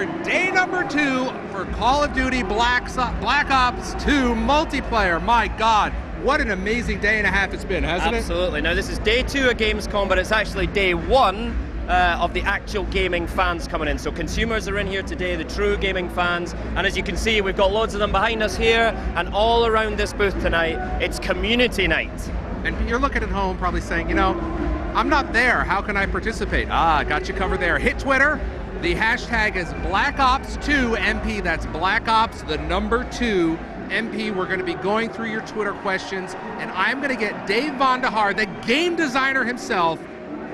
here, day number 2 for Call of Duty Black Ops 2 multiplayer. My God, what an amazing day and a half it's been, hasn't it? Absolutely. Now, this is day 2 of GamesCom, but it's actually day 1 of the actual gaming fans coming in. So consumers are in here today, the true gaming fans, and as you can see, we've got loads of them behind us here, and all around this booth tonight, it's community night. And you're looking at home probably saying, you know, I'm not there, how can I participate? Got you covered there. Hit Twitter. The hashtag is Black Ops 2 MP. That's Black Ops, the number 2 MP. We're going to be going through your Twitter questions, and I'm going to get Dave Vonderhaar, the game designer himself,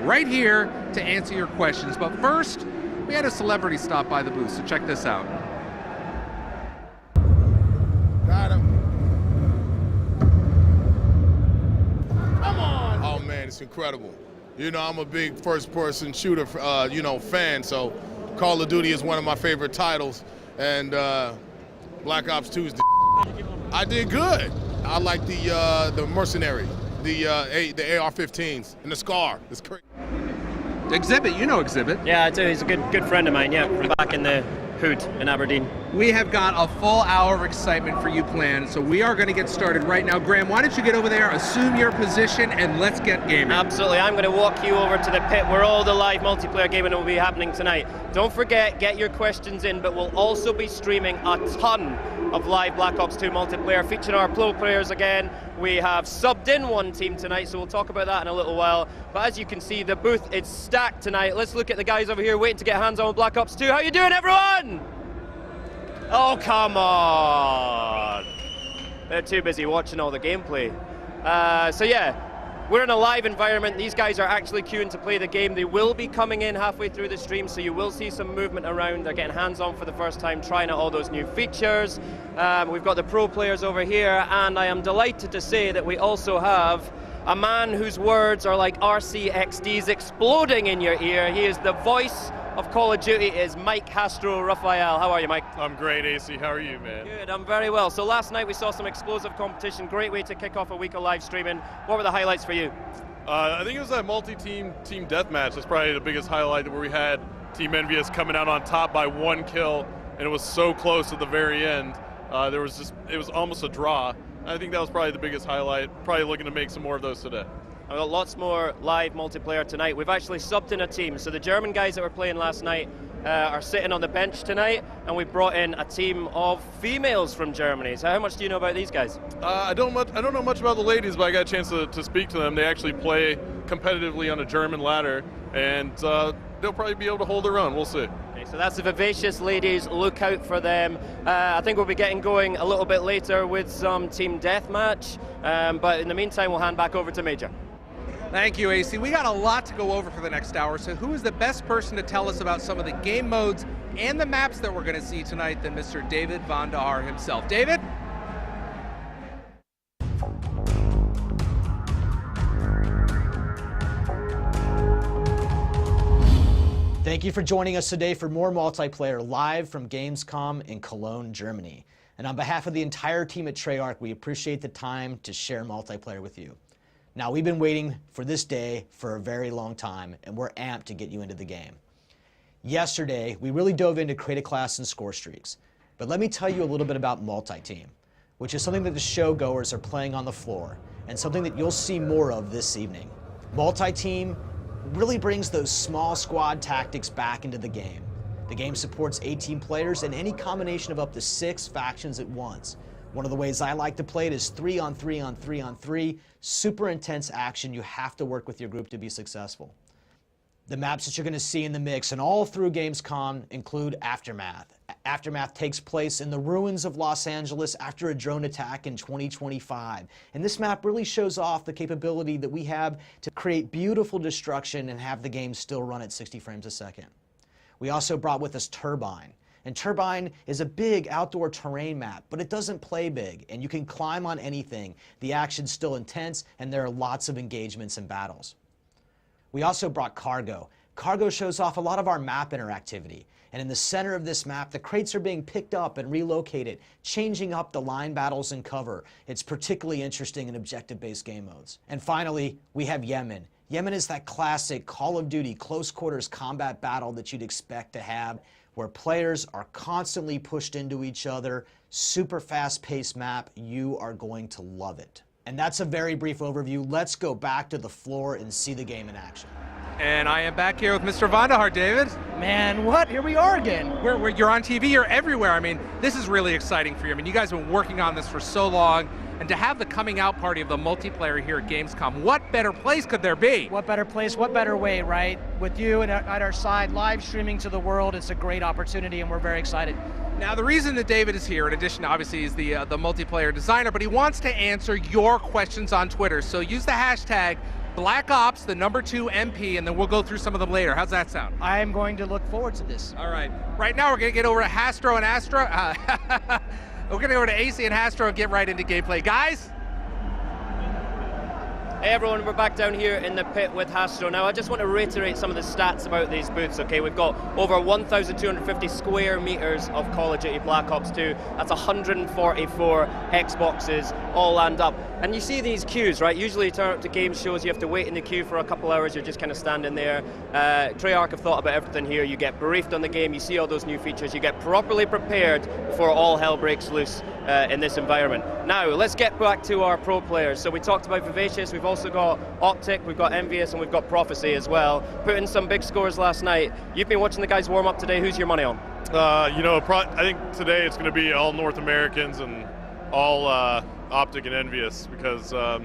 right here to answer your questions. But first, we had a celebrity stop by the booth, so check this out. Got him. Come on! Oh man, it's incredible. You know, I'm a big first-person shooter, fan, so Call of Duty is one of my favorite titles, and Black Ops 2 is the I did good. I like the Mercenary, the AR-15s, and the Scar. It's crazy. Exhibit, you know Exhibit. Yeah, I do. He's a good friend of mine, yeah, from back in the hood in Aberdeen. We have got a full hour of excitement for you planned, so we are going to get started right now. Graham, why don't you get over there, assume your position, and let's get gaming. Absolutely. I'm going to walk you over to the pit where all the live multiplayer gaming will be happening tonight. Don't forget, get your questions in, but we'll also be streaming a ton of live Black Ops 2 multiplayer, featuring our pro players again. We have subbed in one team tonight, so we'll talk about that in a little while. But as you can see, the booth is stacked tonight. Let's look at the guys over here waiting to get hands on with Black Ops 2. How you doing, everyone? Oh, come on. They're too busy watching all the gameplay. So yeah, we're in a live environment. These guys are actually queuing to play the game. They will be coming in halfway through the stream, so you will see some movement around. They're getting hands-on for the first time, trying out all those new features. We've got the pro players over here, and I am delighted to say that we also have a man whose words are like RCXDs exploding in your ear. He is the voice of Call of Duty, is Mike Castro Rafael. How are you, Mike? I'm great, AC. How are you, man? Good, I'm very well. So last night we saw some explosive competition. Great way to kick off a week of live streaming. What were the highlights for you? I think it was that multi-team deathmatch. That's probably the biggest highlight, where we had Team Envious coming out on top by 1 kill, and it was so close at the very end. It was almost a draw. I think that was probably the biggest highlight. Probably looking to make some more of those today. I've got lots more live multiplayer tonight. We've actually subbed in a team. So the German guys that were playing last night are sitting on the bench tonight, and we brought in a team of females from Germany. So how much do you know about these guys? I don't know much about the ladies, but I got a chance to speak to them. They actually play competitively on a German ladder, and they'll probably be able to hold their own. We'll see. Okay, so that's the Vivacious ladies. Look out for them. I think we'll be getting going a little bit later with some team deathmatch, but in the meantime, we'll hand back over to Major. Thank you, AC. We got a lot to go over for the next hour, so who is the best person to tell us about some of the game modes and the maps that we're going to see tonight than Mr. David Vonderhaar himself. David? Thank you for joining us today for more multiplayer live from Gamescom in Cologne, Germany. And on behalf of the entire team at Treyarch, we appreciate the time to share multiplayer with you. Now, we've been waiting for this day for a very long time, and we're amped to get you into the game. Yesterday, we really dove into Create a Class and Score Streaks, but let me tell you a little bit about multi-team, which is something that the show goers are playing on the floor, and something that you'll see more of this evening. Multi-team really brings those small squad tactics back into the game. The game supports 18 players and any combination of up to 6 factions at once. One of the ways I like to play it is 3-on-3-on-3-on-3, super intense action. You have to work with your group to be successful. The maps that you're going to see in the mix and all through Gamescom include Aftermath. Aftermath takes place in the ruins of Los Angeles after a drone attack in 2025. And this map really shows off the capability that we have to create beautiful destruction and have the game still run at 60 frames a second. We also brought with us Turbine. And Turbine is a big outdoor terrain map, but it doesn't play big, and you can climb on anything. The action's still intense, and there are lots of engagements and battles. We also brought Cargo. Cargo shows off a lot of our map interactivity, and in the center of this map, the crates are being picked up and relocated, changing up the line battles and cover. It's particularly interesting in objective-based game modes. And finally, we have Yemen. Yemen is that classic Call of Duty close quarters combat battle that you'd expect to have. where players are constantly pushed into each other, super fast-paced map. You are going to love it. And that's a very brief overview. Let's go back to the floor and see the game in action. And I am back here with Mr. Vonderhaar, David. Man, what? Here we are again. You're on TV, you're everywhere. I mean, this is really exciting for you. I mean, you guys have been working on this for so long, and to have the coming out party of the multiplayer here at Gamescom, what better place could there be? What better place, what better way, right? With you and at our side, live streaming to the world, it's a great opportunity, and we're very excited. Now, the reason that David is here, in addition, obviously, is the multiplayer designer, but he wants to answer your questions on Twitter. So use the hashtag BlackOps, the #2 MP, and then we'll go through some of them later. How's that sound? I am going to look forward to this. All right. Right now, we're going to get over to Hastro and Astro. We're going to go over to AC and Hastro and get right into gameplay. Guys? Hey everyone, we're back down here in the pit with Hastro. Now I just want to reiterate some of the stats about these booths, okay? We've got over 1,250 square meters of Call of Duty Black Ops 2. That's 144 Xboxes all lined up. And you see these queues, right? Usually you turn up to game shows, you have to wait in the queue for a couple hours, you're just kind of standing there. Treyarch have thought about everything here. You get briefed on the game, you see all those new features, you get properly prepared before all hell breaks loose in this environment. Now, let's get back to our pro players. So we talked about Vivacious, we've also got Optic, we've got Envious, and we've got Prophecy as well. Put in some big scores last night. You've been watching the guys warm up today. Who's your money on? I think today it's going to be all North Americans and all Optic and Envious, because I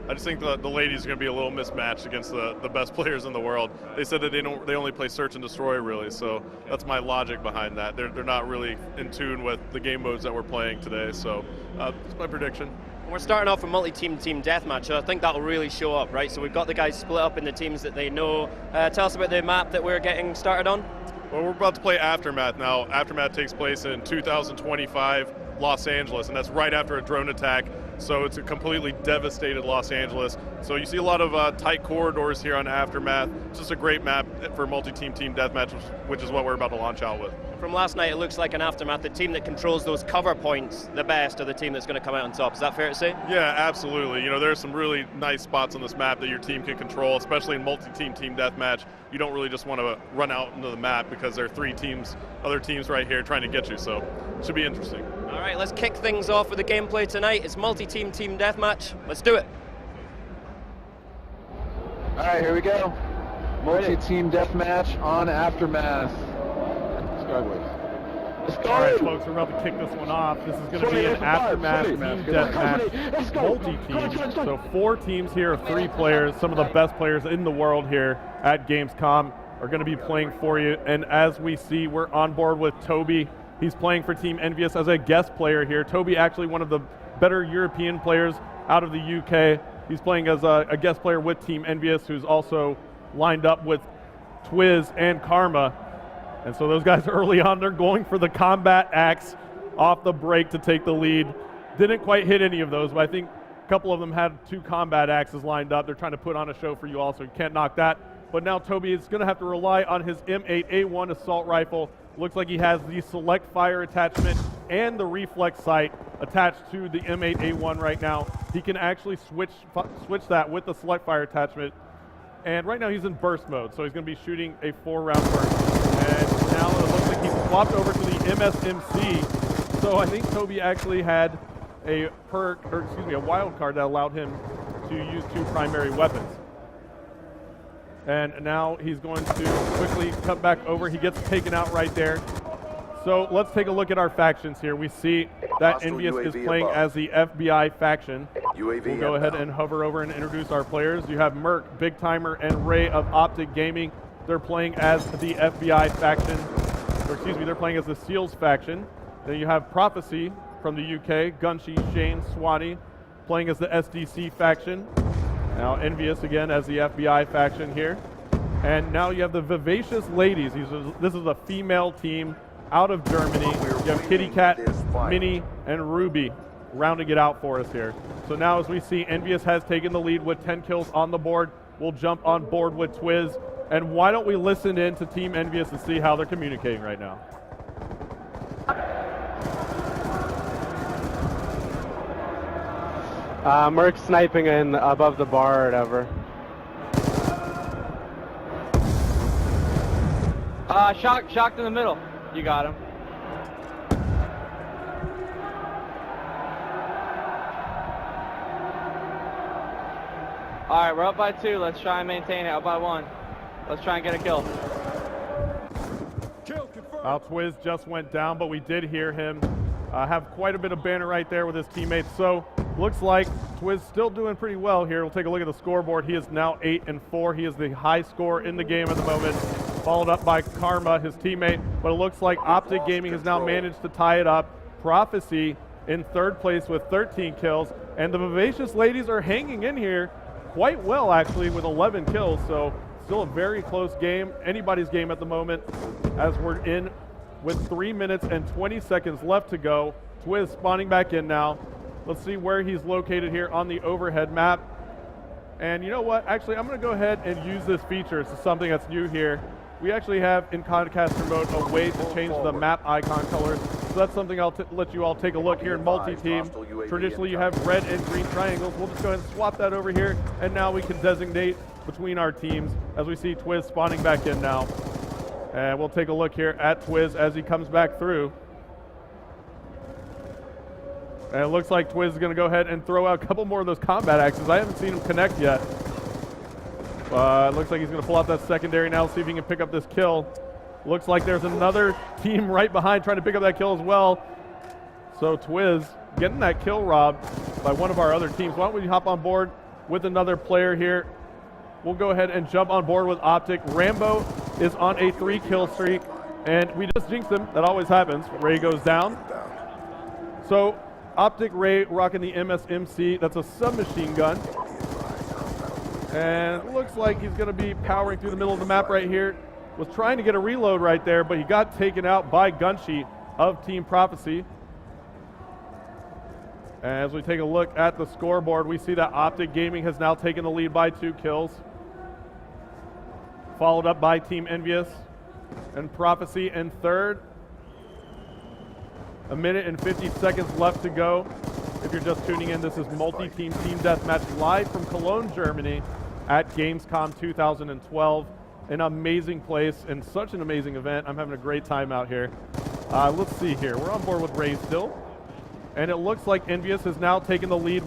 just think the ladies are going to be a little mismatched against the best players in the world. They said that they only play Search and Destroy, really, so that's my logic behind that. They're not really in tune with the game modes that we're playing today, so that's my prediction. We're starting off a multi-team deathmatch, so I think that'll really show up, right? So we've got the guys split up in the teams that they know. Tell us about the map that we're getting started on. Well, we're about to play Aftermath now. Aftermath takes place in 2025 Los Angeles, and that's right after a drone attack. So it's a completely devastated Los Angeles. So you see a lot of tight corridors here on Aftermath. It's just a great map for multi-team deathmatch, which is what we're about to launch out with. From last night, it looks like an Aftermath, the team that controls those cover points the best are the team that's going to come out on top. Is that fair to say? Yeah, absolutely. You know, there's some really nice spots on this map that your team can control, especially in multi-team deathmatch. You don't really just want to run out into the map because there are other teams right here trying to get you, so it should be interesting. All right, let's kick things off with the gameplay tonight. It's multi-team deathmatch. Let's do it. All right, here we go. Multi-team deathmatch on Aftermath. All right, folks, we're about to kick this one off. This is going to be an Aftermath team deathmatch multi-team. So 4 teams here of 3 players. Some of the best players in the world here at Gamescom are going to be playing for you. And as we see, we're on board with Toby. He's playing for Team Envious as a guest player here. Toby, actually one of the better European players out of the UK. He's playing as a guest player with Team Envious, who's also lined up with Twiz and Karma. And so those guys early on, they're going for the combat axe off the break to take the lead. Didn't quite hit any of those, but I think a couple of them had 2 combat axes lined up. They're trying to put on a show for you all, so you can't knock that. But now Toby is going to have to rely on his M8A1 assault rifle. Looks like he has the select fire attachment and the reflex sight attached to the M8A1 right now. He can actually switch that with the select fire attachment. And right now he's in burst mode, so he's going to be shooting a 4-round burst. And now it looks like he's swapped over to the MSMC. So I think Toby actually had a wild card that allowed him to use 2 primary weapons. And now he's going to quickly cut back over. He gets taken out right there. So let's take a look at our factions here. We see that Envious is playing as the FBI faction. We'll go ahead and hover over and introduce our players. You have Merc, Big Timer, and Ray of Optic Gaming. They're playing as the FBI faction, or excuse me, they're playing as the SEALs faction. Then you have Prophecy from the UK, Gunshi, Shane, Swanee, playing as the SDC faction. Now Envious again as the FBI faction here. And now you have the Vivacious Ladies. This is a female team out of Germany. You have Kitty Cat, Minnie, and Ruby rounding it out for us here. So now as we see, Envious has taken the lead with 10 kills on the board. We'll jump on board with Twiz. And why don't we listen in to Team Envious and see how they're communicating right now. Merc sniping in above the bar or whatever. Shocked in the middle. You got him. All right, we're up by 2. Let's try and maintain it. Up by 1. Let's try and get a kill. Twiz just went down, but we did hear him have quite a bit of banter right there with his teammates. So looks like Twiz still doing pretty well here. We'll take a look at the scoreboard. He is now 8-4. He is the high scorer in the game at the moment, followed up by Karma, his teammate. But it looks like Optic Gaming has now managed to tie it up. Prophecy in 3rd place with 13 kills, and the Vivacious Ladies are hanging in here quite well, actually, with 11 kills. So still a very close game, anybody's game at the moment, as we're in with 3 minutes and 20 seconds left to go. Twiz spawning back in now. Let's see where he's located here on the overhead map. And you know what? Actually, I'm going to go ahead and use this feature. This is something that's new here. We actually have in Concaster mode a way to change the map icon colors. So that's something I'll let you all take a look here in multi-team. Traditionally, you have red and green triangles. We'll just go ahead and swap that over here, and now we can designate between our teams as we see Twiz spawning back in now. And we'll take a look here at Twiz as he comes back through. And it looks like Twiz is going to go ahead and throw out a couple more of those combat axes. I haven't seen him connect yet. It looks like he's going to pull out that secondary now, see if he can pick up this kill. Looks like there's another team right behind trying to pick up that kill as well. So Twiz getting that kill robbed by one of our other teams. Why don't we hop on board with another player here. We'll go ahead and jump on board with Optic. Rambo is on a 3-kill streak, and we just jinxed him. That always happens. Ray goes down. So Optic Ray rocking the MSMC. That's a submachine gun. And it looks like he's going to be powering through the middle of the map right here. Was trying to get a reload right there, but he got taken out by Gunshi of Team Prophecy. As we take a look at the scoreboard, we see that Optic Gaming has now taken the lead by 2 kills. Followed up by Team Envious and Prophecy in 3rd. 1 minute and 50 seconds left to go. If you're just tuning in, this is multi-team team deathmatch live from Cologne, Germany at GamesCom 2012. An amazing place and such an amazing event. I'm having a great time out here. Let's see here. We're on board with Ray still. And it looks like Envious has now taken the lead,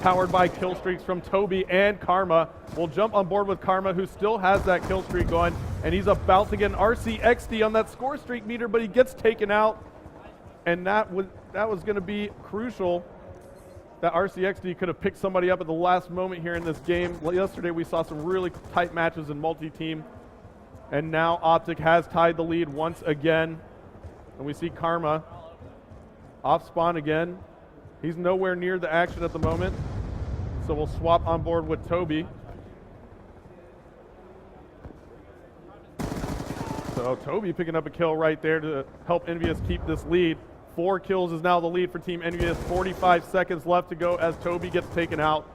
powered by kill streaks from Toby and Karma. We'll jump on board with Karma, who still has that kill streak going, and he's about to get an RCXD on that score streak meter, but he gets taken out. And that was going to be crucial. That RCXD could have picked somebody up at the last moment here in this game. Yesterday we saw some really tight matches in multi-team. And now Optic has tied the lead once again. And we see Karma off spawn again. He's nowhere near the action at the moment. So we'll swap on board with Toby. So Toby picking up a kill right there to help Envious keep this lead. 4 kills is now the lead for Team Envious. 45 seconds left to go as Toby gets taken out.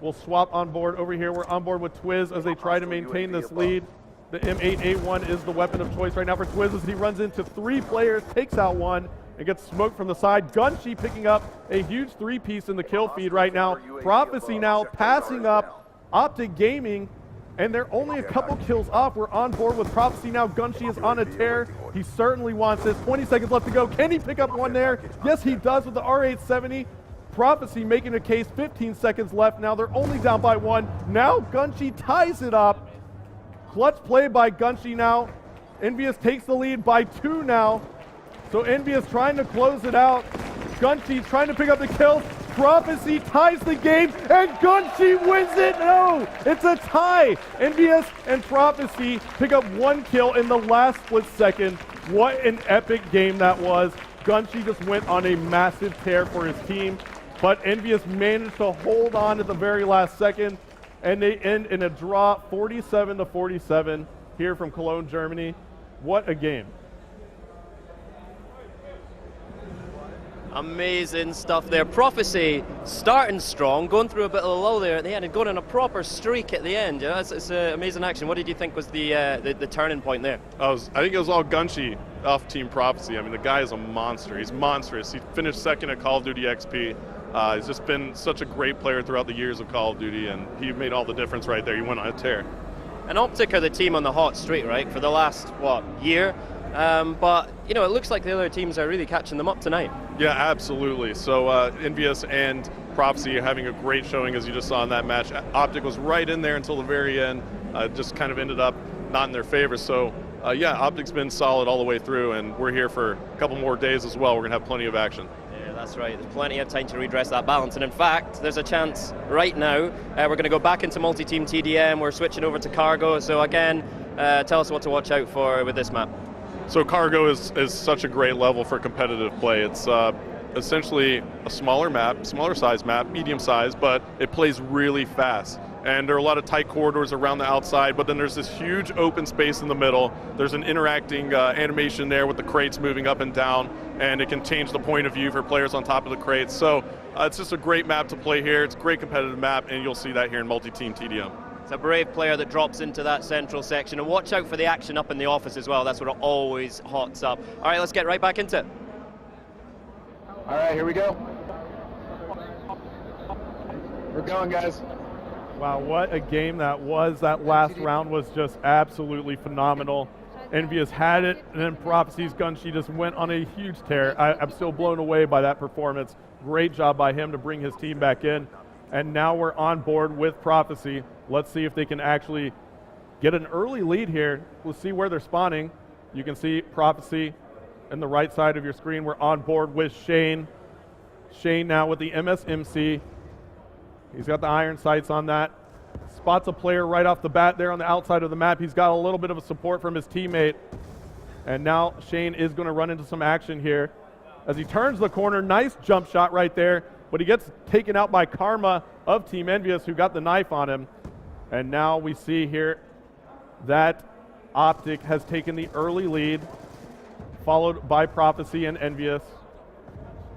We'll swap on board over here. We're on board with Twiz as they try to maintain this lead. The M8A1 is the weapon of choice right now for Twiz as he runs into 3 players, takes out 1, and gets smoked from the side. Gunshi picking up a huge 3-piece in the kill feed right now. Prophecy now passing up Optic Gaming, and they're only a couple kills off. We're on board with Prophecy now. Gunshi is on a tear. He certainly wants this. 20 seconds left to go. Can he pick up 1 there? Yes, he does with the R870. Prophecy making a case. 15 seconds left. Now they're only down by 1. Now Gunshi ties it up. Clutch play by Gunshi now. Envious takes the lead by 2 now. So Envious trying to close it out. Gunshi trying to pick up the kills. Prophecy ties the game, and Gunshi wins it. No, it's a tie. Envious and Prophecy pick up 1 kill in the last split second. What an epic game that was. Gunshi just went on a massive tear for his team, but Envious managed to hold on at the very last second, and they end in a draw 47-47 here from Cologne, Germany. What a game. Amazing stuff there. Prophecy starting strong, going through a bit of a lull there at the end and going on a proper streak at the end. You know, it's amazing action. What did you think was the turning point there? I think it was all Gunshi off Team Prophecy. I mean, the guy is a monster. He's monstrous. He finished 2nd at Call of Duty XP. He's just been such a great player throughout the years of Call of Duty, and he made all the difference right there. He went on a tear. And Optic are the team on the hot streak, right? For the last, year? But, you know, it looks like the other teams are really catching them up tonight. Yeah, absolutely. So Envious and Prophecy are having a great showing, as you just saw in that match. Optic was right in there until the very end, just kind of ended up not in their favor. So, yeah, Optic's been solid all the way through, and we're here for a couple more days as well. We're going to have plenty of action. Yeah, that's right. There's plenty of time to redress that balance. And in fact, there's a chance right now. We're going to go back into multi-team TDM. We're switching over to Cargo. So again, tell us what to watch out for with this map. So Cargo is such a great level for competitive play. It's essentially a smaller map, smaller size map, medium size, but it plays really fast. And there are a lot of tight corridors around the outside, but then there's this huge open space in the middle. There's an interacting animation there with the crates moving up and down, and it can change the point of view for players on top of the crates. So it's just a great map to play here. It's a great competitive map, and you'll see that here in multi-team TDM. It's a brave player that drops into that central section, and watch out for the action up in the office as well. That's what it always hots up. All right, let's get right back into it. All right, here we go. We're going, guys. Wow, what a game that was. That last round was just absolutely phenomenal. Envious had it, and then Prophecy's gun, she just went on a huge tear. I'm still blown away by that performance. Great job by him to bring his team back in. And now we're on board with Prophecy. Let's see if they can actually get an early lead here. We'll see where they're spawning. You can see Prophecy on the right side of your screen. We're on board with Shane. Shane now with the MSMC. He's got the iron sights on that. Spots a player right off the bat there on the outside of the map. He's got a little bit of a support from his teammate. And now Shane is going to run into some action here. As he turns the corner, nice jump shot right there. But he gets taken out by Karma of Team Envious, who got the knife on him. And now we see here that Optic has taken the early lead, followed by Prophecy and Envious.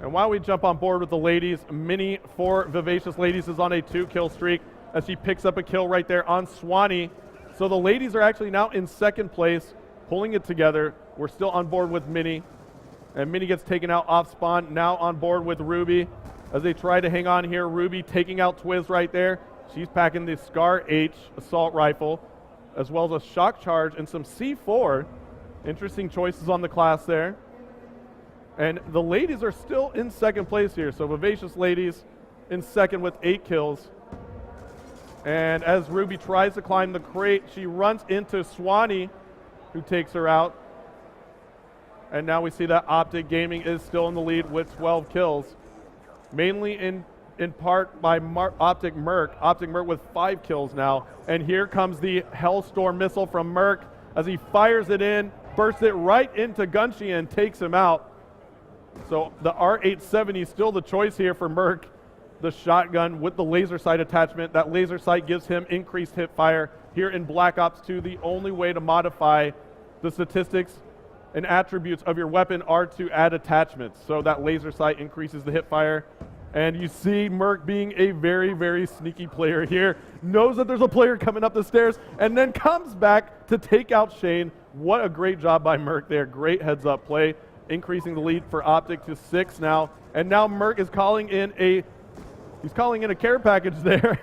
And while we jump on board with the ladies, Minnie for Vivacious Ladies is on a 2-kill streak as she picks up a kill right there on Swanee. So the ladies are actually now in second place, pulling it together. We're still on board with Minnie. And Minnie gets taken out off spawn, now on board with Ruby. As they try to hang on here, Ruby taking out Twiz right there. She's packing the Scar H assault rifle, as well as a shock charge and some C4. Interesting choices on the class there. And the ladies are still in second place here. So Vivacious Ladies in second with 8 kills. And as Ruby tries to climb the crate, she runs into Swanee, who takes her out. And now we see that Optic Gaming is still in the lead with 12 kills. Mainly in part by Optic Merc. Optic Merc with 5 kills now. And here comes the Hellstorm missile from Merc as he fires it in, bursts it right into Gunshi and takes him out. So the R870 still the choice here for Merc. The shotgun with the laser sight attachment. That laser sight gives him increased hip fire. Here in Black Ops 2, the only way to modify the statistics and attributes of your weapon are to add attachments. So that laser sight increases the hip fire. And you see Merc being a very, very sneaky player here. Knows that there's a player coming up the stairs and then comes back to take out Shane. What a great job by Merc there. Great heads up play. Increasing the lead for Optic to 6 now. And now Merc is calling in a care package there.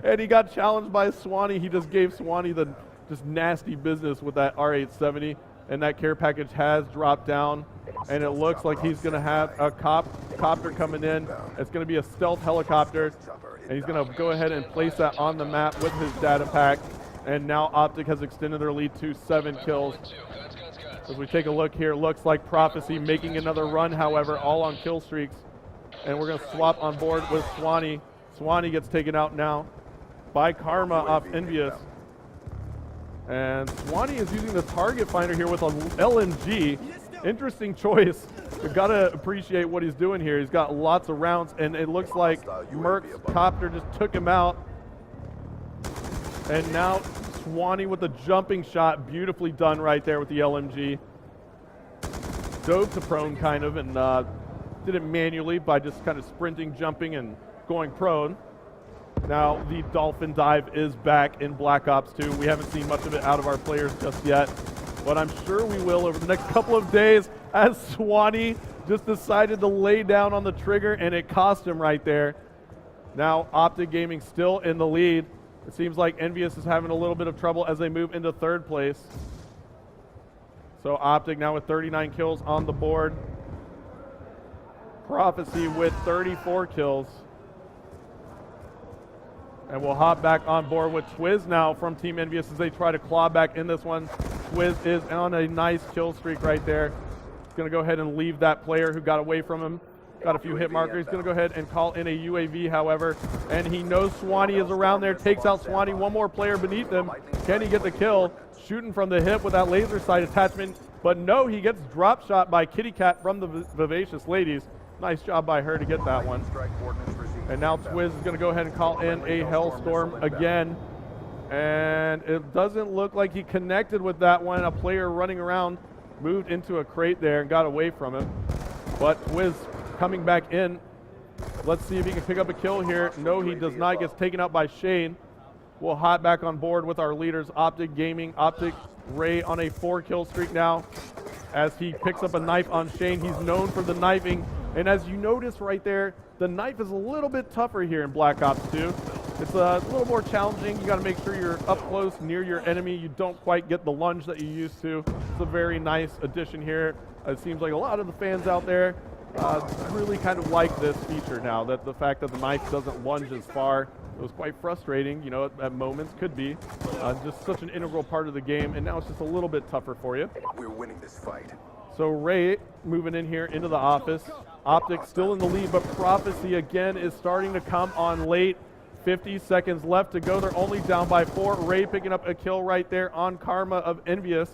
And he got challenged by Swanee. He just gave Swanee the just nasty business with that R870. And that care package has dropped down. And it looks like he's going to have a copter coming in. It's going to be a stealth helicopter. And he's going to go ahead and place that on the map with his data pack. And now Optic has extended their lead to 7 kills. As we take a look here, looks like Prophecy making another run, however, all on kill streaks. And we're going to swap on board with Swanee. Swanee gets taken out now by Karma off Envious. And Swanee is using the target finder here with an LMG. Interesting choice. We've got to appreciate what he's doing here. He's got lots of rounds, and it looks like Merc's copter just took him out. And now Swanee with a jumping shot. Beautifully done right there with the LMG. Dove to prone kind of, and did it manually by just kind of sprinting, jumping, and going prone. Now the Dolphin Dive is back in Black Ops 2. We haven't seen much of it out of our players just yet, but I'm sure we will over the next couple of days as Swanee just decided to lay down on the trigger, and it cost him right there. Now Optic Gaming still in the lead. It seems like Envious is having a little bit of trouble as they move into third place. So Optic now with 39 kills on the board. Prophecy with 34 kills. And we'll hop back on board with Twiz now from Team Envious as they try to claw back in this one. Twiz is on a nice kill streak right there. He's going to go ahead and leave that player who got away from him. Got a few hit markers. He's going to go ahead and call in a UAV, however. And he knows Swanee is around there. Takes out Swanee. One more player beneath him. Can he get the kill? Shooting from the hip with that laser sight attachment. But no, he gets drop shot by Kitty Cat from the Vivacious Ladies. Nice job by her to get that one. And now Twiz is going to go ahead and call in a Hellstorm again. And it doesn't look like he connected with that one. A player running around moved into a crate there and got away from him. But Twiz coming back in. Let's see if he can pick up a kill here. No, he does not. Gets taken out by Shane. We'll hop back on board with our leaders, Optic Gaming. Optic Ray on a 4-kill streak now as he picks up a knife on Shane. He's known for the knifing. And as you notice right there, the knife is a little bit tougher here in Black Ops 2. It's a little more challenging. You got to make sure you're up close near your enemy. You don't quite get the lunge that you used to. It's a very nice addition here. It seems like a lot of the fans out there really kind of like this feature now, that the fact that the knife doesn't lunge as far. It was quite frustrating, you know, at moments, could be. Just such an integral part of the game, and now it's just a little bit tougher for you. We're winning this fight. So Ray moving in here into the office. Optic still in the lead, but Prophecy again is starting to come on late. 50 seconds left to go. They're only down by 4. Ray picking up a kill right there on Karma of Envious.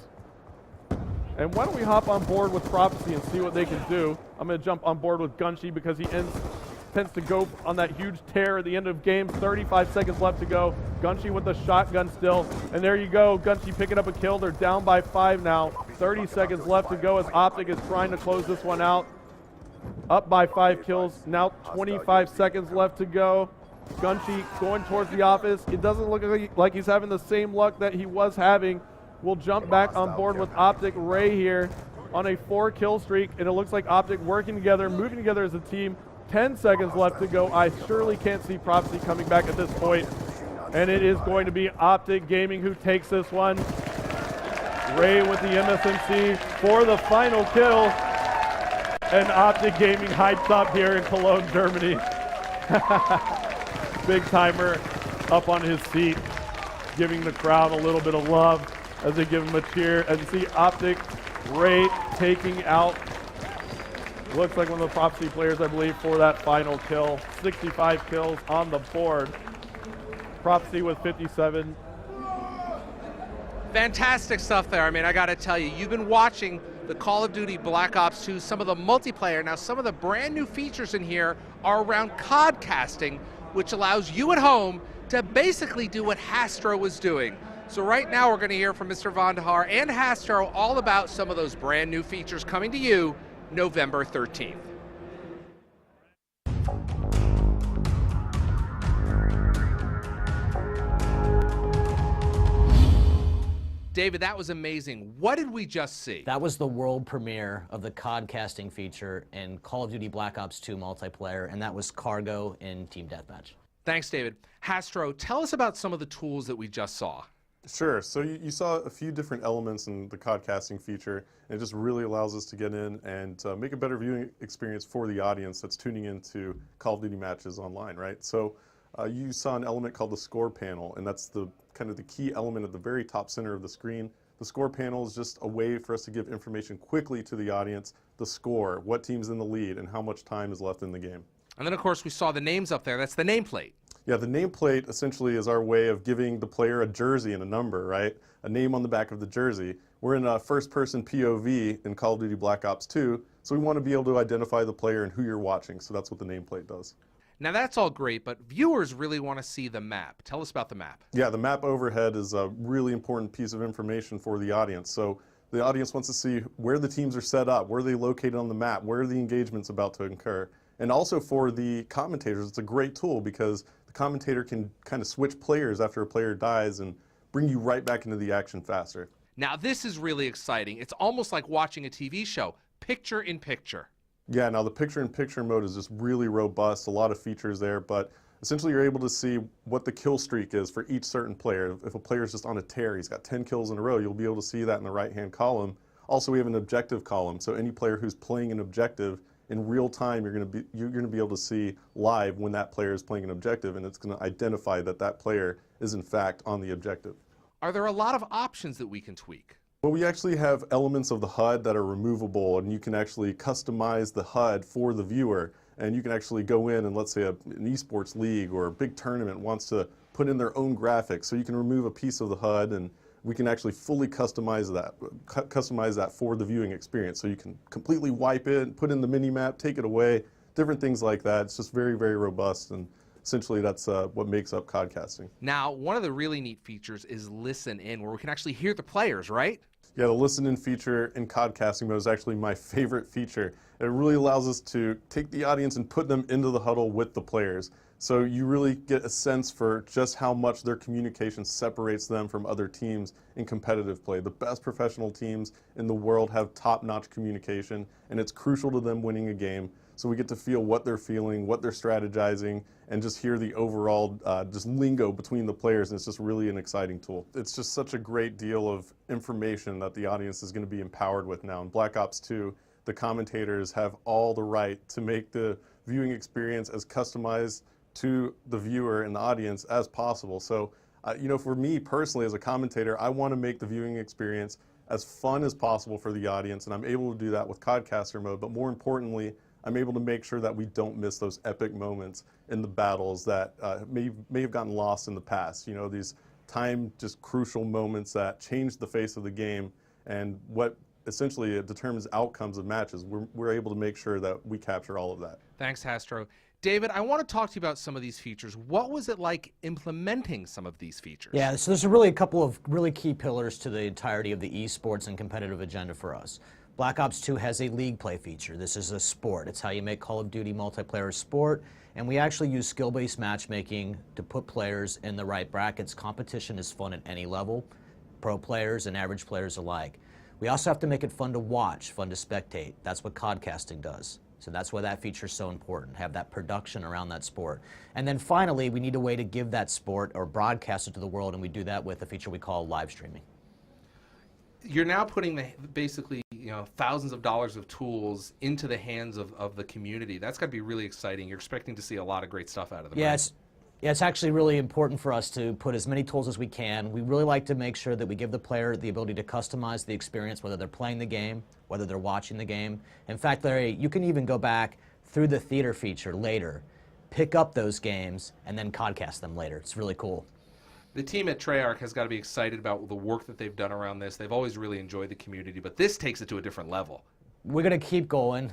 And why don't we hop on board with Prophecy and see what they can do. I'm going to jump on board with Gunshi because he tends to go on that huge tear at the end of games. 35 seconds left to go. Gunshi with the shotgun still. And there you go. Gunshi picking up a kill. They're down by 5 now. 30 seconds left to go as Optic is trying to close this one out. Up by 5 kills. Now 25 seconds left to go. Gunshi going towards the office. It doesn't look like he's having the same luck that he was having. We'll jump back on board with Optic Ray here on a 4-kill streak. And it looks like Optic working together, moving together as a team. 10 seconds left to go. I surely can't see Prophecy coming back at this point. And it is going to be Optic Gaming who takes this one. Ray with the MSMC for the final kill. And Optic Gaming hyped up here in Cologne, Germany. Big timer up on his seat, giving the crowd a little bit of love as they give him a cheer. And see Optic Ray taking out, looks like one of the Prophecy players, I believe, for that final kill. 65 kills on the board. Prophecy with 57. Fantastic stuff there. I mean, I got to tell you, you've been watching the Call of Duty Black Ops 2, some of the multiplayer. Now, some of the brand new features in here are around codcasting, which allows you at home to basically do what Hastro was doing. So right now we're going to hear from Mr. Vandahar and Hastro all about some of those brand new features coming to you November 13th. David, that was amazing. What did we just see? That was the world premiere of the codcasting feature in Call of Duty Black Ops 2 multiplayer, and that was Cargo in Team Deathmatch. Thanks, David. Hastro, tell us about some of the tools that we just saw. Sure. So you saw a few different elements in the codcasting feature, and it just really allows us to get in and make a better viewing experience for the audience that's tuning into Call of Duty matches online, right? So you saw an element called the score panel, and that's the kind of the key element at the very top center of the screen. The score panel is just a way for us to give information quickly to the audience, the score, what team's in the lead, and how much time is left in the game. And then, of course, we saw the names up there. That's the nameplate. Yeah, the nameplate essentially is our way of giving the player a jersey and a number, right? A name on the back of the jersey. We're in a first-person POV in Call of Duty Black Ops 2, so we want to be able to identify the player and who you're watching, so that's what the nameplate does. Now, that's all great, but viewers really want to see the map. Tell us about the map. Yeah, the map overhead is a really important piece of information for the audience. So the audience wants to see where the teams are set up, where they're located on the map, where the engagement's about to occur. And also for the commentators, it's a great tool because the commentator can kind of switch players after a player dies and bring you right back into the action faster. Now, this is really exciting. It's almost like watching a TV show, picture in picture. Yeah, now the picture-in-picture mode is just really robust, a lot of features there, but essentially you're able to see what the kill streak is for each certain player. If a player's just on a tear, he's got 10 kills in a row, you'll be able to see that in the right-hand column. Also, we have an objective column, so any player who's playing an objective in real time, you're going to be able to see live when that player is playing an objective, and it's going to identify that that player is in fact on the objective. Are there a lot of options that we can tweak? Well, we actually have elements of the HUD that are removable, and you can actually customize the HUD for the viewer. And you can actually go in and, let's say an esports league or a big tournament wants to put in their own graphics, so you can remove a piece of the HUD and we can actually fully customize that for the viewing experience. So you can completely wipe it, put in the mini map, take it away, different things like that. It's just very, very robust, and essentially that's what makes up codcasting. Now, one of the really neat features is listen in, where we can actually hear the players, right? Yeah, the listen in feature in codcasting mode is actually my favorite feature. It really allows us to take the audience and put them into the huddle with the players. So you really get a sense for just how much their communication separates them from other teams in competitive play. The best professional teams in the world have top-notch communication, and it's crucial to them winning a game. So we get to feel what they're feeling, what they're strategizing, and just hear the overall just lingo between the players, and it's just really an exciting tool. It's just such a great deal of information that the audience is going to be empowered with now. In Black Ops 2, the commentators have all the right to make the viewing experience as customized to the viewer and the audience as possible. So, you know, for me personally as a commentator, I want to make the viewing experience as fun as possible for the audience, and I'm able to do that with Codcaster mode, but more importantly, I'm able to make sure that we don't miss those epic moments in the battles that may have gotten lost in the past. You know, these just crucial moments that change the face of the game, and what essentially it determines outcomes of matches. We're able to make sure that we capture all of that. Thanks, Hastro. David, I want to talk to you about some of these features. What was it like implementing some of these features? Yeah, so there's really a couple of really key pillars to the entirety of the esports and competitive agenda for us. Black Ops 2 has a league play feature. This is a sport. It's how you make Call of Duty multiplayer a sport, and we actually use skill-based matchmaking to put players in the right brackets. Competition is fun at any level, pro players and average players alike. We also have to make it fun to watch, fun to spectate. That's what codcasting does. So that's why that feature is so important, have that production around that sport. And then finally, we need a way to give that sport or broadcast it to the world, and we do that with a feature we call live streaming. You're now putting basically, you know, thousands of dollars of tools into the hands of the community. That's got to be really exciting. You're expecting to see a lot of great stuff out of them. Yeah, right? It's actually really important for us to put as many tools as we can. We really like to make sure that we give the player the ability to customize the experience, whether they're playing the game, whether they're watching the game. In fact, Larry, you can even go back through the theater feature later, pick up those games, and then codcast them later. It's really cool. The team at Treyarch has got to be excited about the work that they've done around this. They've always really enjoyed the community, but this takes it to a different level. We're going to keep going.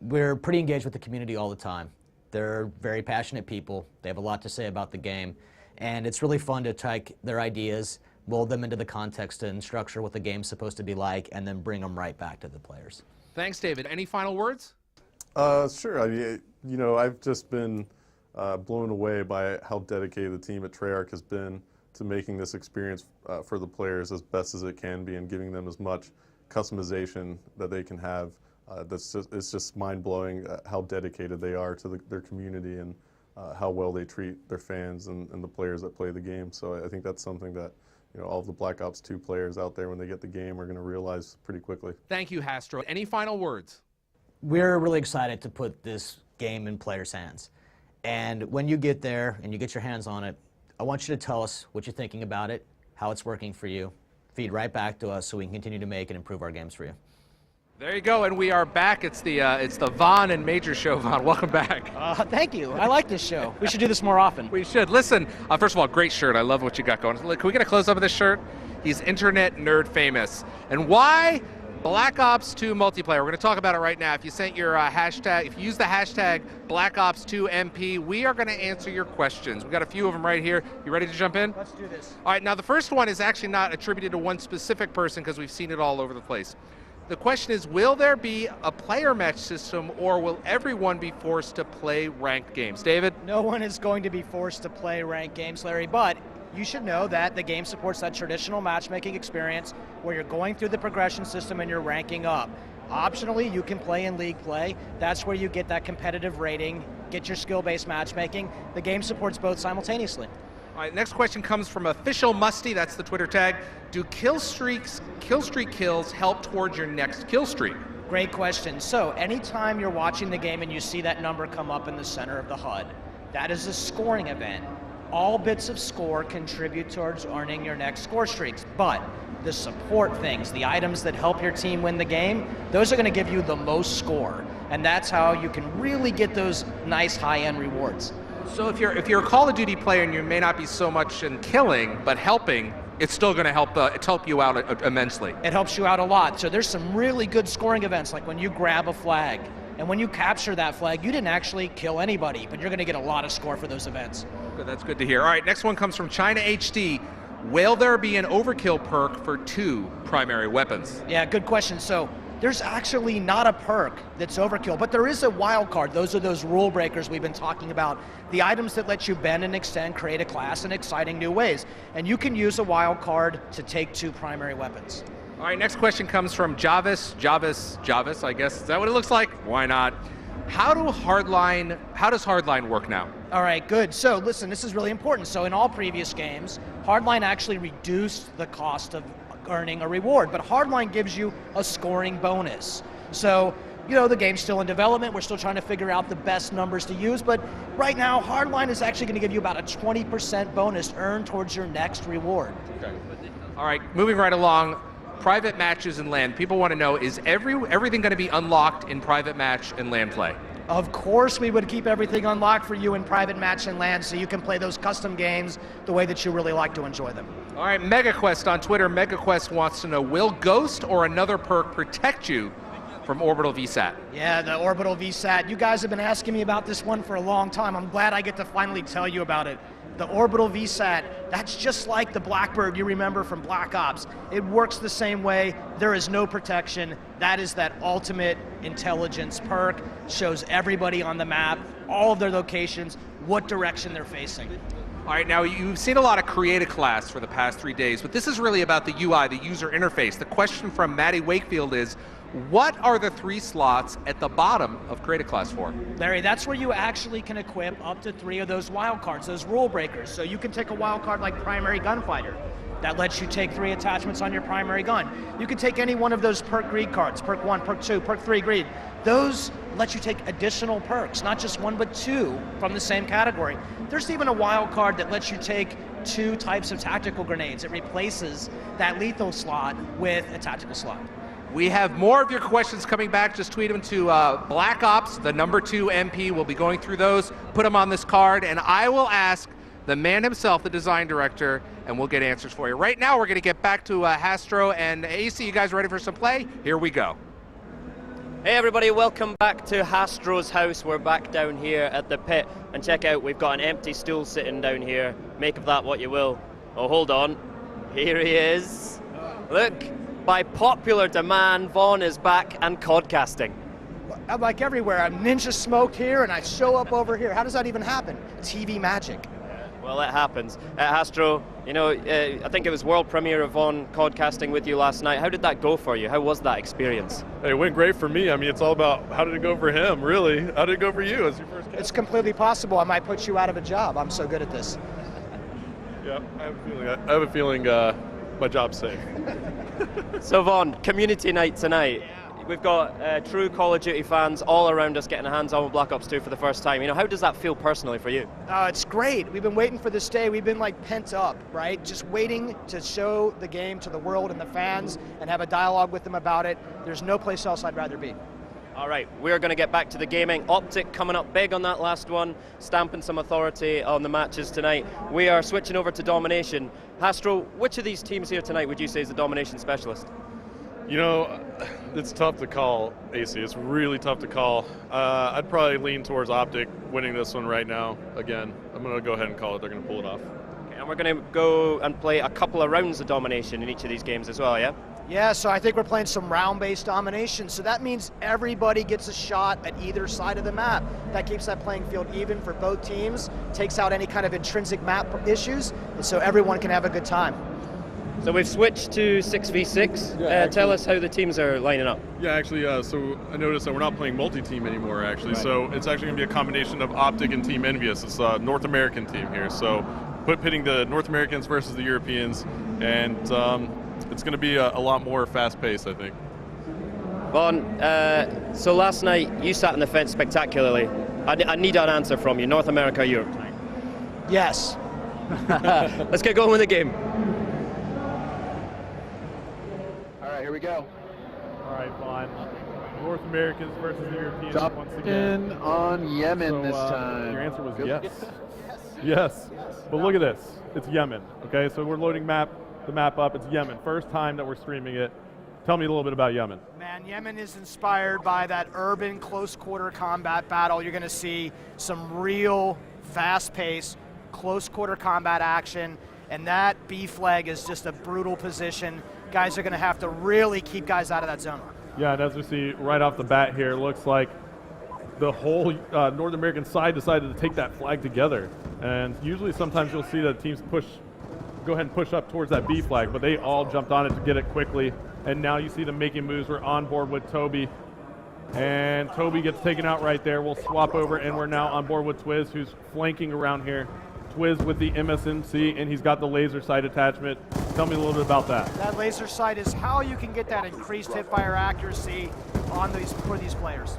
We're pretty engaged with the community all the time. They're very passionate people. They have a lot to say about the game, and it's really fun to take their ideas, mold them into the context and structure what the game's supposed to be like, and then bring them right back to the players. Thanks, David. Any final words? Sure. I mean, you know, I've just been blown away by how dedicated the team at Treyarch has been to making this experience for the players as best as it can be and giving them as much customization that they can have. It's just mind-blowing how dedicated they are to their community and how well they treat their fans and the players that play the game. So I think that's something that, you know, all of the Black Ops 2 players out there when they get the game are going to realize pretty quickly. Thank you, Hastro. Any final words? We're really excited to put this game in players' hands. And when you get there and you get your hands on it, I want you to tell us what you're thinking about it, how it's working for you. Feed right back to us so we can continue to make and improve our games for you. There you go, and we are back. It's the Vaughn and Major show. Vaughn, welcome back. Thank you. I like this show. We should do this more often. We should. Listen, first of all, great shirt. I love what you got going. Look, can we get a close-up of this shirt? He's internet nerd famous. And why Black Ops 2 multiplayer? We're going to talk about it right now. If you sent your hashtag, if you use the hashtag Black Ops 2 MP, we are going to answer your questions. We've got a few of them right here. You ready to jump in? Let's do this. All right, now the first one is actually not attributed to one specific person because we've seen it all over the place. The question is, will there be a player match system, or will everyone be forced to play ranked games? David? No one is going to be forced to play ranked games, Larry, but you should know that the game supports that traditional matchmaking experience where you're going through the progression system and you're ranking up. Optionally, you can play in league play. That's where you get that competitive rating, get your skill-based matchmaking. The game supports both simultaneously. All right, next question comes from Official Musty, that's the Twitter tag. Do kill streak kills help towards your next kill streak? Great question. So anytime you're watching the game and you see that number come up in the center of the HUD, that is a scoring event. All bits of score contribute towards earning your next score streaks, but the support things, the items that help your team win the game, those are going to give you the most score, and that's how you can really get those nice high-end rewards. So if you're a Call of Duty player and you may not be so much in killing, but helping, it's still going to help you out immensely. It helps you out a lot. So there's some really good scoring events, like when you grab a flag, and when you capture that flag, you didn't actually kill anybody, but you're going to get a lot of score for those events. Good, that's good to hear. All right, next one comes from China HD. Will there be an overkill perk for 2 primary weapons? Yeah, good question. So there's actually not a perk that's overkill, but there is a wild card. Those are those rule breakers we've been talking about. The items that let you bend and extend, create a class in exciting new ways. And you can use a wild card to take 2 primary weapons. All right, next question comes from Javis, I guess. Is that what it looks like? Why not? How does Hardline work now? All right, good. So listen, this is really important. So in all previous games, Hardline actually reduced the cost of earning a reward, but Hardline gives you a scoring bonus. So, you know, the game's still in development, we're still trying to figure out the best numbers to use, but right now, Hardline is actually going to give you about a 20% bonus earned towards your next reward. Okay. All right, moving right along, private matches and LAN. People want to know, is everything going to be unlocked in private match and LAN play? Of course we would keep everything unlocked for you in private match and LAN so you can play those custom games the way that you really like to enjoy them. All right, MegaQuest on Twitter. MegaQuest wants to know, will Ghost or another perk protect you from Orbital VSAT? Yeah, the Orbital VSAT. You guys have been asking me about this one for a long time. I'm glad I get to finally tell you about it. The Orbital VSAT, that's just like the Blackbird you remember from Black Ops. It works the same way. There is no protection. That is that ultimate intelligence perk. Shows everybody on the map, all of their locations, what direction they're facing. All right, now you've seen a lot of Create a Class for the past 3 days, but this is really about the UI, the user interface. The question from Maddie Wakefield is, what are the 3 slots at the bottom of Create a Class for? Larry, that's where you actually can equip up to 3 of those wild cards, those rule breakers. So you can take a wild card like Primary Gunfighter. That lets you take 3 attachments on your primary gun. You can take any one of those perk greed cards, perk 1, perk 2, perk 3 greed. Those let you take additional perks, not just 1 but 2 from the same category. There's even a wild card that lets you take 2 types of tactical grenades. It replaces that lethal slot with a tactical slot. We have more of your questions coming back. Just tweet them to Black Ops, the number 2 MP. We'll be going through those, put them on this card, and I will ask the man himself, the design director, and we'll get answers for you. Right now, we're going to get back to Hastro and AC. You guys ready for some play? Here we go. Hey everybody, welcome back to Hastro's house. We're back down here at the pit, and check out, we've got an empty stool sitting down here. Make of that what you will. Oh, hold on. Here he is. Look. By popular demand, Vaughn is back and codcasting. I'm like everywhere. I'm ninja smoked here and I show up over here. How does that even happen? TV magic. Well, it happens. Hastro, you know, I think it was world premiere of Vaughn codcasting with you last night. How did that go for you? How was that experience? Hey, it went great for me. I mean, it's all about how did it go for him, really. How did it go for you as your first cast? It's completely possible. I might put you out of a job. I'm so good at this. Yeah, I have a feeling my job's safe. So Vaughn, community night tonight. Yeah. We've got true Call of Duty fans all around us getting hands on with Black Ops 2 for the first time. You know, how does that feel personally for you? It's great. We've been waiting for this day. We've been like pent up, right? Just waiting to show the game to the world and the fans and have a dialogue with them about it. There's no place else I'd rather be. All right, we're going to get back to the gaming. Optic coming up big on that last one, stamping some authority on the matches tonight. We are switching over to Domination. Hastro, which of these teams here tonight would you say is the Domination specialist? You know, it's tough to call, AC. It's really tough to call. I'd probably lean towards Optic winning this one right now. Again, I'm going to go ahead and call it. They're going to pull it off. Okay, and we're going to go and play a couple of rounds of Domination in each of these games as well, yeah? Yeah, so I think we're playing some round-based domination, so that means everybody gets a shot at either side of the map. That keeps that playing field even for both teams, takes out any kind of intrinsic map issues, and so everyone can have a good time. So we've switched to 6v6. Yeah, tell us how the teams are lining up. Yeah, actually, so I noticed that we're not playing multi-team anymore, actually. Right. So it's actually going to be a combination of Optic and Team Envious. It's a North American team here. So pitting the North Americans versus the Europeans, and it's going to be a lot more fast-paced, I think. Vaughn, so last night you sat on the fence spectacularly. I need an answer from you. North America, Europe tonight? Yes. Let's get going with the game. All right, here we go. All right, Vaughn. North Americans versus the Europeans Top once again. in on Yemen this time. Your answer was Good. yes. Yes. But look at this. It's Yemen. Okay, so we're loading the map up. It's Yemen. First time that we're streaming it. Tell me a little bit about Yemen. Man, Yemen is inspired by that urban close quarter combat battle. You're going to see some real fast-paced, close quarter combat action, and that B flag is just a brutal position. Guys are going to have to really keep guys out of that zone. Yeah, and as we see right off the bat here, it looks like the whole North American side decided to take that flag together. And usually sometimes you'll see that teams go ahead and push up towards that B flag, but they all jumped on it to get it quickly. And now you see them making moves. We're on board with Toby. And Toby gets taken out right there. We'll swap over, and we're now on board with Twiz, who's flanking around here. Twiz with the MSNC, and he's got the laser sight attachment. Tell me a little bit about that. That laser sight is how you can get that increased hipfire accuracy on for these players.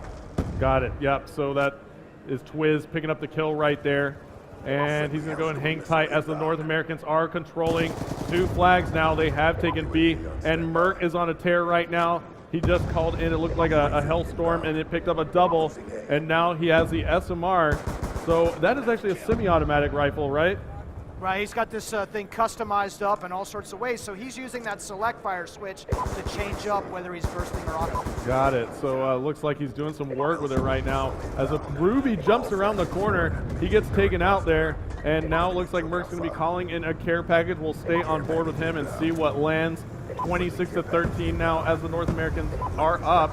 Got it. Yep. So that is Twiz picking up the kill right there. And he's going to go and hang tight as the North Americans are controlling 2 flags now. They have taken B, and Merc is on a tear right now. He just called in. It looked like a hellstorm, and it picked up a double. And now he has the SMR. So that is actually a semi-automatic rifle, right? Right, he's got this thing customized up in all sorts of ways, so he's using that select fire switch to change up whether he's bursting or auto. Got it. So looks like he's doing some work with it right now. As a Ruby jumps around the corner, he gets taken out there, and now it looks like Merc's going to be calling in a care package. We'll stay on board with him and see what lands. 26-13 now as the North Americans are up.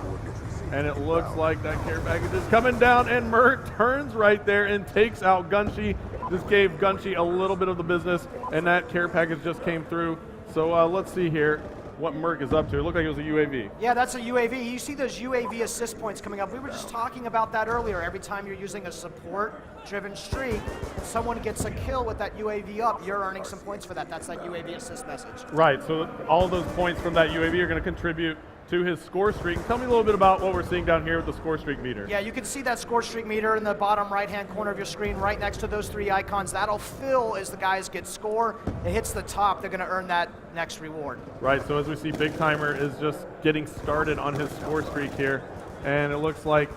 And it looks like that care package is coming down, and Merc turns right there and takes out Gunshi. This gave Gunshi a little bit of the business, and that care package just came through. So let's see here what Merc is up to. It looked like it was a UAV. Yeah, that's a UAV. You see those UAV assist points coming up. We were just talking about that earlier. Every time you're using a support-driven streak, and someone gets a kill with that UAV up, you're earning some points for that. That's that UAV assist message. Right, so all those points from that UAV are going to contribute to his score streak. Tell me a little bit about what we're seeing down here with the score streak meter. Yeah, you can see that score streak meter in the bottom right-hand corner of your screen right next to those 3 icons. That'll fill as the guys get score. It hits the top, they're going to earn that next reward. Right, so as we see, Big Timer is just getting started on his score streak here, and it looks like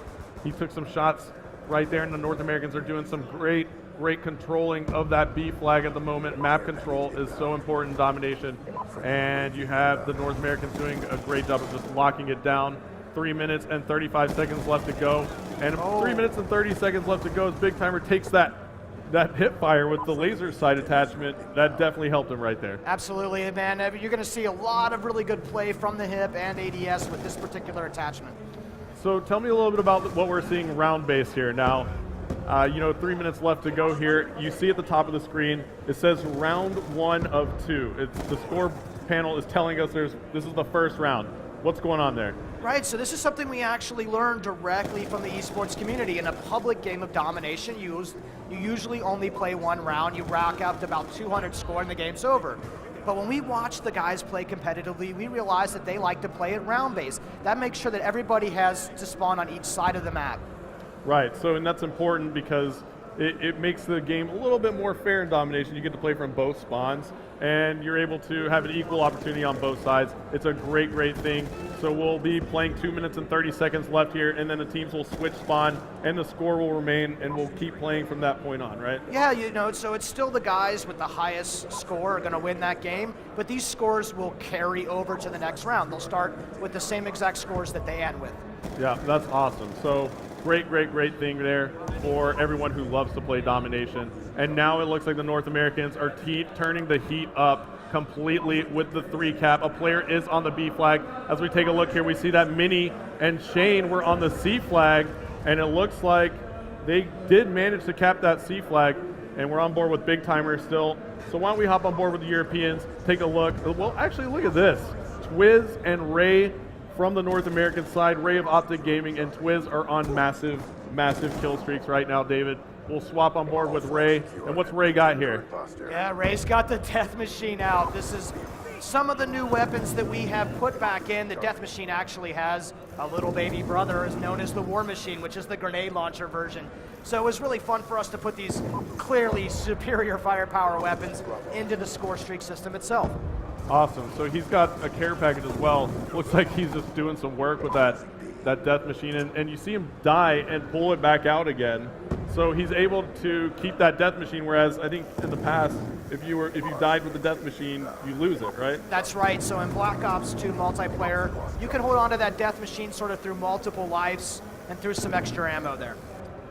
he took some shots right there, and the North Americans are doing some great controlling of that B flag at the moment. Map control is so important in domination, and you have the North Americans doing a great job of just locking it down. 3 minutes and 35 seconds left to go, and 3 minutes and 30 seconds left to go as Big Timer takes that hip fire with the laser sight attachment. That definitely helped him right there. Absolutely, man. You're going to see a lot of really good play from the hip and ADS with this particular attachment. So tell me a little bit about what we're seeing round base here now. 3 minutes left to go here. You see at the top of the screen, it says round 1 of 2. The score panel is telling us this is the first round. What's going on there? Right, so this is something we actually learned directly from the esports community. In a public game of domination, you usually only play 1 round. You rack up to about 200 score and the game's over. But when we watch the guys play competitively, we realize that they like to play at round base. That makes sure that everybody has to spawn on each side of the map. Right, and that's important because it makes the game a little bit more fair in domination. You get to play from both spawns, and you're able to have an equal opportunity on both sides. It's a great thing. So we'll be playing 2 minutes and 30 seconds left here, and then the teams will switch spawn, and the score will remain, and we'll keep playing from that point on, right? Yeah, so it's still the guys with the highest score are going to win that game, but these scores will carry over to the next round. They'll start with the same exact scores that they end with. Yeah, that's awesome. So great thing there for everyone who loves to play domination. And now it looks like the North Americans are turning the heat up completely with the 3 cap. A player is on the B flag. As we take a look here, we see that Minnie and Shane were on the C flag, and it looks like they did manage to cap that C flag, and we're on board with Big Timer still. So why don't we hop on board with the Europeans, take a look. Well, actually, look at this. Twiz and Ray from the North American side, Ray of Optic Gaming and Twiz are on massive, massive kill streaks right now, David. We'll swap on board with Ray. And what's Ray got here? Yeah, Ray's got the Death Machine out. This is some of the new weapons that we have put back in. The Death Machine actually has a little baby brother, is known as the War Machine, which is the grenade launcher version. So it was really fun for us to put these clearly superior firepower weapons into the score streak system itself. Awesome. So he's got a care package as well. Looks like he's just doing some work with that Death Machine, and you see him die and pull it back out again. So he's able to keep that Death Machine, whereas I think in the past, if you died with the Death Machine, you lose it, right? That's right. So in Black Ops 2 multiplayer, you can hold on to that Death Machine sort of through multiple lives and through some extra ammo there.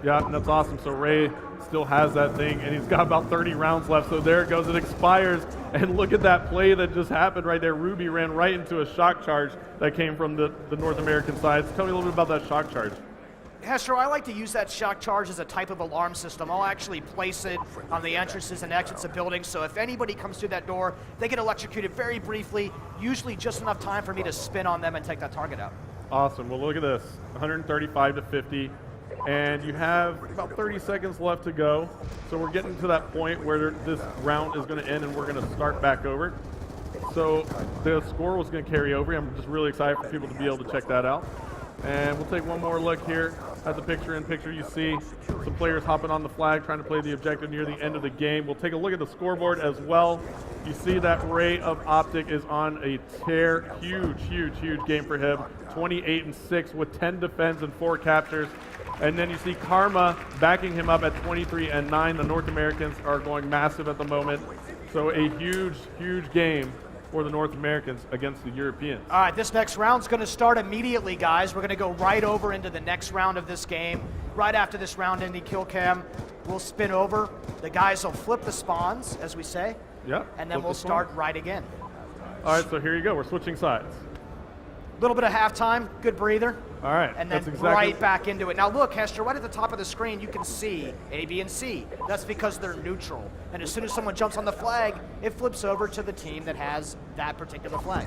Yeah, that's awesome. So Ray still has that thing, and he's got about 30 rounds left. So there it goes. It expires. And look at that play that just happened right there. Ruby ran right into a shock charge that came from the North American side. So tell me a little bit about that shock charge. Hester, I like to use that shock charge as a type of alarm system. I'll actually place it on the entrances and exits of buildings, so if anybody comes through that door, they get electrocuted very briefly, usually just enough time for me to spin on them and take that target out. Awesome. Well, look at this. 135 to 50. And you have about 30 seconds left to go. So we're getting to that point where this round is going to end and we're going to start back over. So the score was going to carry over. I'm just really excited for people to be able to check that out. And we'll take one more look here at the picture-in-picture. You see some players hopping on the flag, trying to play the objective near the end of the game. We'll take a look at the scoreboard as well. You see that Ray of Optic is on a tear. Huge, huge, huge game for him. 28-6 with 10 defends and 4 captures. And then you see Karma backing him up at 23-9. The North Americans are going massive at the moment. So a huge, huge game for the North Americans against the Europeans. All right, this next round's going to start immediately, guys. We're going to go right over into the next round of this game. Right after this round in the kill cam, we'll spin over. The guys will flip the spawns, as we say. Yep. And then we'll start right again. All right, so here you go. We're switching sides. A little bit of halftime, good breather. All right. And then right back into it. Now look, Hester, right at the top of the screen, you can see A, B, and C. That's because they're neutral. And as soon as someone jumps on the flag, it flips over to the team that has that particular flag.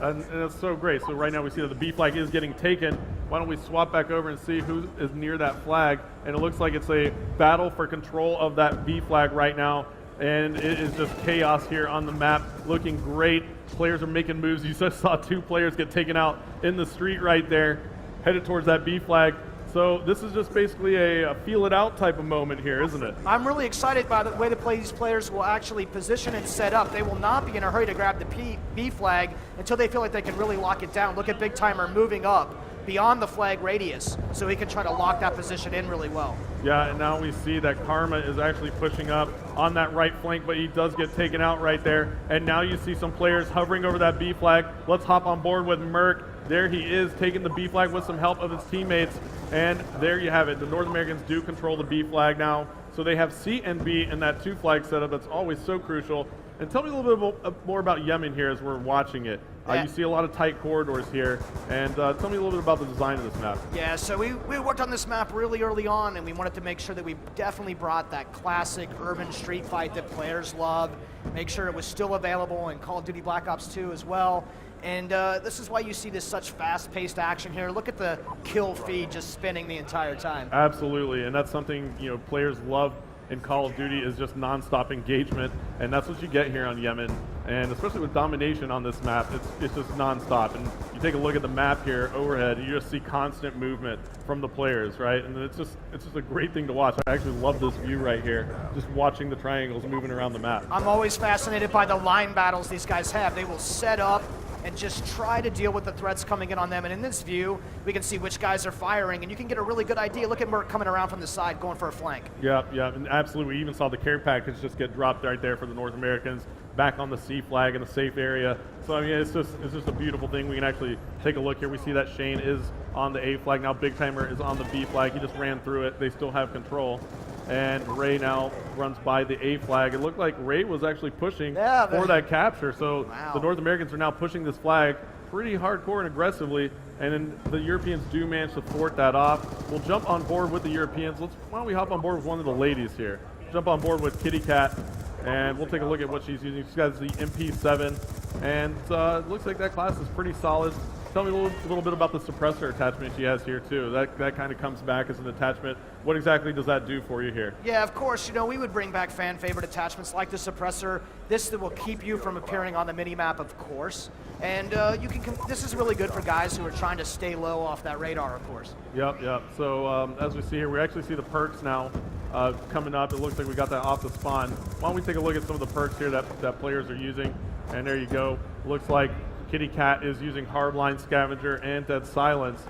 And that's so great. So right now we see that the B flag is getting taken. Why don't we swap back over and see who is near that flag? And it looks like it's a battle for control of that B flag right now. And it is just chaos here on the map, looking great. Players are making moves. You just saw 2 players get taken out in the street right there, headed towards that B flag. So this is just basically a feel it out type of moment here, isn't it? I'm really excited by the way these players will actually position and set up. They will not be in a hurry to grab the B flag until they feel like they can really lock it down. Look at Big Timer moving up beyond the flag radius, so he can try to lock that position in really well. Yeah, and now we see that Karma is actually pushing up on that right flank, but he does get taken out right there. And now you see some players hovering over that B flag. Let's hop on board with Merc. There he is, taking the B flag with some help of his teammates. And there you have it. The North Americans do control the B flag now. So they have C and B in that 2 flag setup. That's always so crucial. And tell me a little bit more about Yemen here as we're watching it. You see a lot of tight corridors here. And tell me a little bit about the design of this map. Yeah, so we worked on this map really early on, and we wanted to make sure that we definitely brought that classic urban street fight that players love, make sure it was still available in Call of Duty Black Ops 2 as well. And this is why you see this such fast-paced action here. Look at the kill feed just spinning the entire time. Absolutely, and that's something players love in Call of Duty is just non-stop engagement, and that's what you get here on Yemen. And especially with domination on this map, it's just non-stop. And you take a look at the map here overhead, you just see constant movement from the players, right? And it's just a great thing to watch. I actually love this view right here, just watching the triangles moving around the map. I'm always fascinated by the line battles these guys have. They will set up and just try to deal with the threats coming in on them. And in this view, we can see which guys are firing, and you can get a really good idea. Look at Merc coming around from the side, going for a flank. Yeah, and absolutely. We even saw the care package just get dropped right there for the North Americans, back on the C flag in a safe area. So I mean, it's just a beautiful thing. We can actually take a look here. We see that Shane is on the A flag now. Big Timer is on the B flag. He just ran through it. They still have control. And Ray now runs by the A flag. It looked like Ray was actually pushing for that capture. So the North Americans are now pushing this flag pretty hardcore and aggressively. And then the Europeans do manage to thwart that off. We'll jump on board with the Europeans. Why don't we hop on board with one of the ladies here? Jump on board with Kitty Cat, and we'll take a look at what she's using. She's got the MP7, and it looks like that class is pretty solid. Tell me a little bit about the suppressor attachment she has here too. That kind of comes back as an attachment. What exactly does that do for you here? Yeah, of course, we would bring back fan favorite attachments like the suppressor. This will keep you from appearing on the mini-map, of course. And this is really good for guys who are trying to stay low off that radar, of course. Yep. So as we see here, we actually see the perks now coming up. It looks like we got that off the spawn. Why don't we take a look at some of the perks here that players are using? And there you go. Looks like Kitty Cat is using Hardline Scavenger and Dead Silence.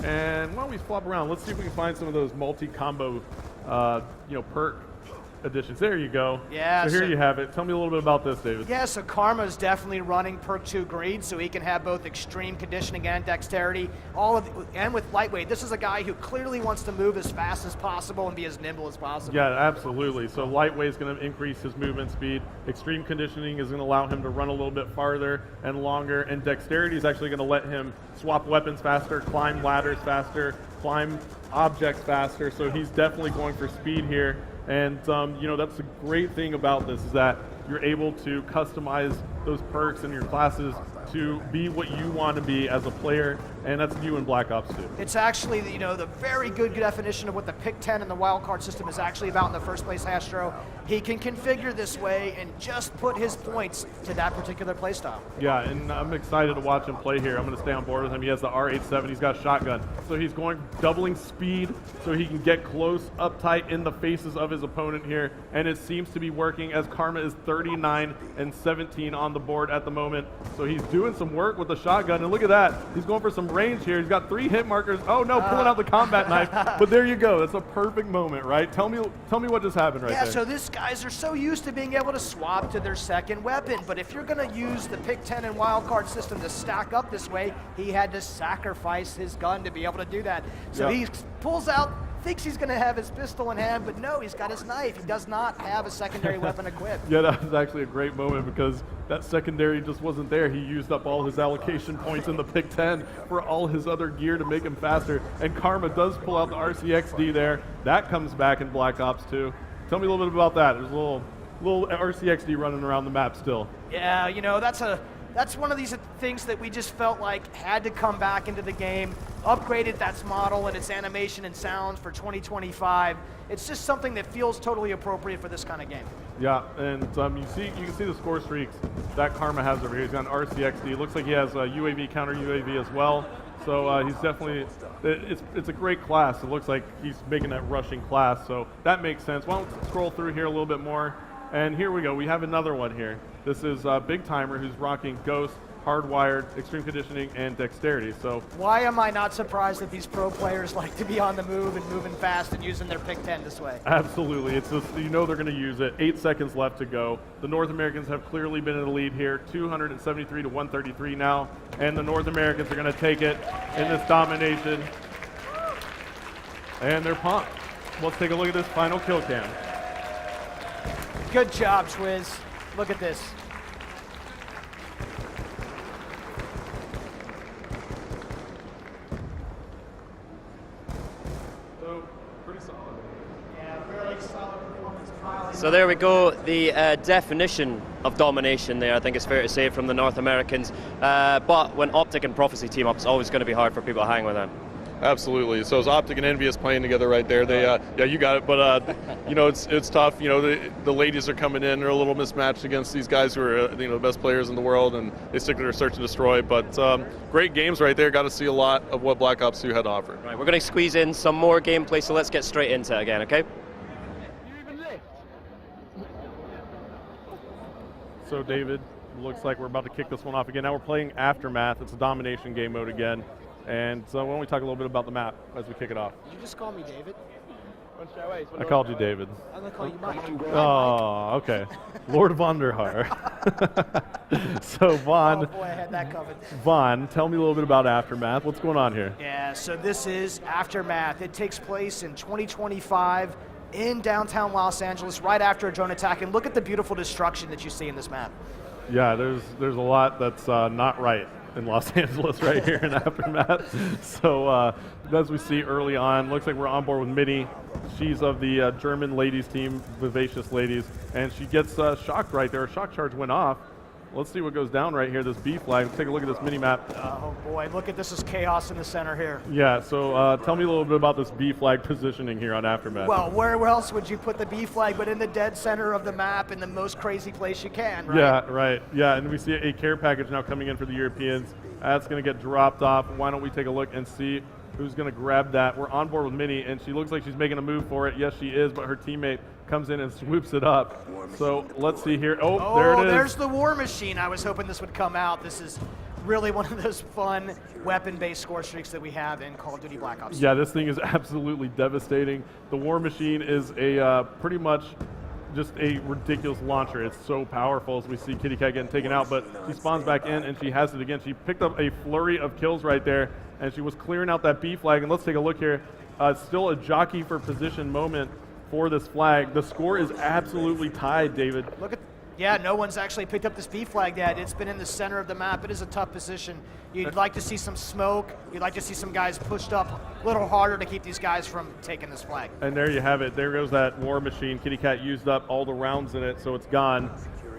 And why don't we swap around? Let's see if we can find some of those multi-combo, perk additions. There you go. Yeah. So here you have it. Tell me a little bit about this, David. Yeah, so Karma's definitely running perk 2 greed, so he can have both extreme conditioning and dexterity. And with lightweight, this is a guy who clearly wants to move as fast as possible and be as nimble as possible. Yeah, absolutely. So lightweight is going to increase his movement speed. Extreme conditioning is going to allow him to run a little bit farther and longer. And dexterity is actually going to let him swap weapons faster, climb ladders faster, climb objects faster. So he's definitely going for speed here. And that's the great thing about this is that you're able to customize those perks in your classes to be what you want to be as a player, and that's you in Black Ops 2. It's actually, the very good definition of what the pick 10 and the wildcard system is actually about in the first place, Astro. He can configure this way and just put his points to that particular playstyle. Yeah, and I'm excited to watch him play here. I'm going to stay on board with him. He has the R87. He's got a shotgun. So he's going doubling speed so he can get close, up tight in the faces of his opponent here. And it seems to be working as Karma is 39 and 17 on the board at the moment. So he's doing some work with the shotgun. And look at that. He's going for some range here. He's got 3 hit markers. Oh, no, pulling out the combat knife. But there you go. That's a perfect moment, right? Tell me what just happened right there. Yeah, so these guys are so used to being able to swap to their second weapon, but if you're going to use the pick 10 and wildcard system to stack up this way, he had to sacrifice his gun to be able to do that. So he pulls out, thinks he's going to have his pistol in hand, but no, he's got his knife. He does not have a secondary weapon equipped. Yeah, that was actually a great moment because that secondary just wasn't there. He used up all his allocation points in the pick 10 for all his other gear to make him faster. And Karma does pull out the RCXD there. That comes back in Black Ops 2. Tell me a little bit about that. There's a little RCXD running around the map still. Yeah, that's one of these things that we just felt like had to come back into the game, upgraded that model and its animation and sounds for 2025. It's just something that feels totally appropriate for this kind of game. Yeah, and you can see the score streaks that Karma has over here. He's got an RCXD. It looks like he has a UAV, counter UAV as well. So he's definitely, it's a great class. It looks like he's making that rushing class, so that makes sense. Why don't we scroll through here a little bit more? And here we go. We have another one here. This is Big Timer, who's rocking Ghost, Hardwired, Extreme Conditioning, and Dexterity. So why am I not surprised that these pro players like to be on the move and moving fast and using their pick 10 this way? Absolutely. It's just, they're going to use it. 8 seconds left to go. The North Americans have clearly been in the lead here, 273 to 133 now, and the North Americans are going to take it in this domination. And they're pumped. Let's take a look at this final kill cam. Good job, Twiz. Look at this. So there we go, the definition of domination there, I think it's fair to say, from the North Americans. But when Optic and Prophecy team up, it's always going to be hard for people to hang with them. Absolutely. So it's Optic and Envious playing together right there. They, yeah, you got it. But it's tough. The ladies are coming in. They're a little mismatched against these guys who are the best players in the world, and they stick to their search and destroy. But great games right there. Got to see a lot of what Black Ops 2 had to offer. Right, we're going to squeeze in some more gameplay, so let's get straight into it again, okay? So David, looks like we're about to kick this one off again. Now we're playing Aftermath. It's a domination game mode again. And so why don't we talk a little bit about the map as we kick it off? Did you just call me David? I called you David. I'm going to call you Mike. Oh, okay. Lord Vonderhaar. So Vaughn. Oh boy, I had that covered. Vaughn, tell me a little bit about Aftermath. What's going on here? Yeah, so this is Aftermath. It takes place in 2025 in downtown Los Angeles right after a drone attack. And look at the beautiful destruction that you see in this map. Yeah, there's a lot that's not right in Los Angeles right here in Aftermath. So as we see early on, looks like we're on board with Minnie. She's of the German ladies team, Vivacious Ladies, and she gets shocked right there. Her shock charge went off. Let's see what goes down right here, this B flag. Let's take a look at this mini-map. Oh boy, look at this is chaos in the center here. Yeah, so tell me a little bit about this B flag positioning here on Aftermath. Well, where else would you put the B flag but in the dead center of the map in the most crazy place you can, right? Yeah, right. Yeah, and we see a care package now coming in for the Europeans. That's going to get dropped off. Why don't we take a look and see who's going to grab that? We're on board with Minnie, and she looks like she's making a move for it. Yes, she is, but her teammate comes in and swoops it up. So let's see here. Oh, there it is. There's the War Machine. I was hoping this would come out. This is really one of those fun weapon-based score streaks that we have in Call of Duty Black Ops. Yeah, this thing is absolutely devastating. The War Machine is a pretty much just a ridiculous launcher. It's so powerful as we see Kitty Cat getting taken out, but she spawns back in and she has it again. She picked up a flurry of kills right there, and she was clearing out that B flag. And let's take a look here. Still a jockey for position moment for this flag. The score is absolutely tied, David. Look at, yeah, no one's actually picked up this B flag yet. It's been in the center of the map. It is a tough position. You'd like to see some smoke. You'd like to see some guys pushed up a little harder to keep these guys from taking this flag. And there you have it. There goes that War Machine. Kitty Cat used up all the rounds in it, so it's gone.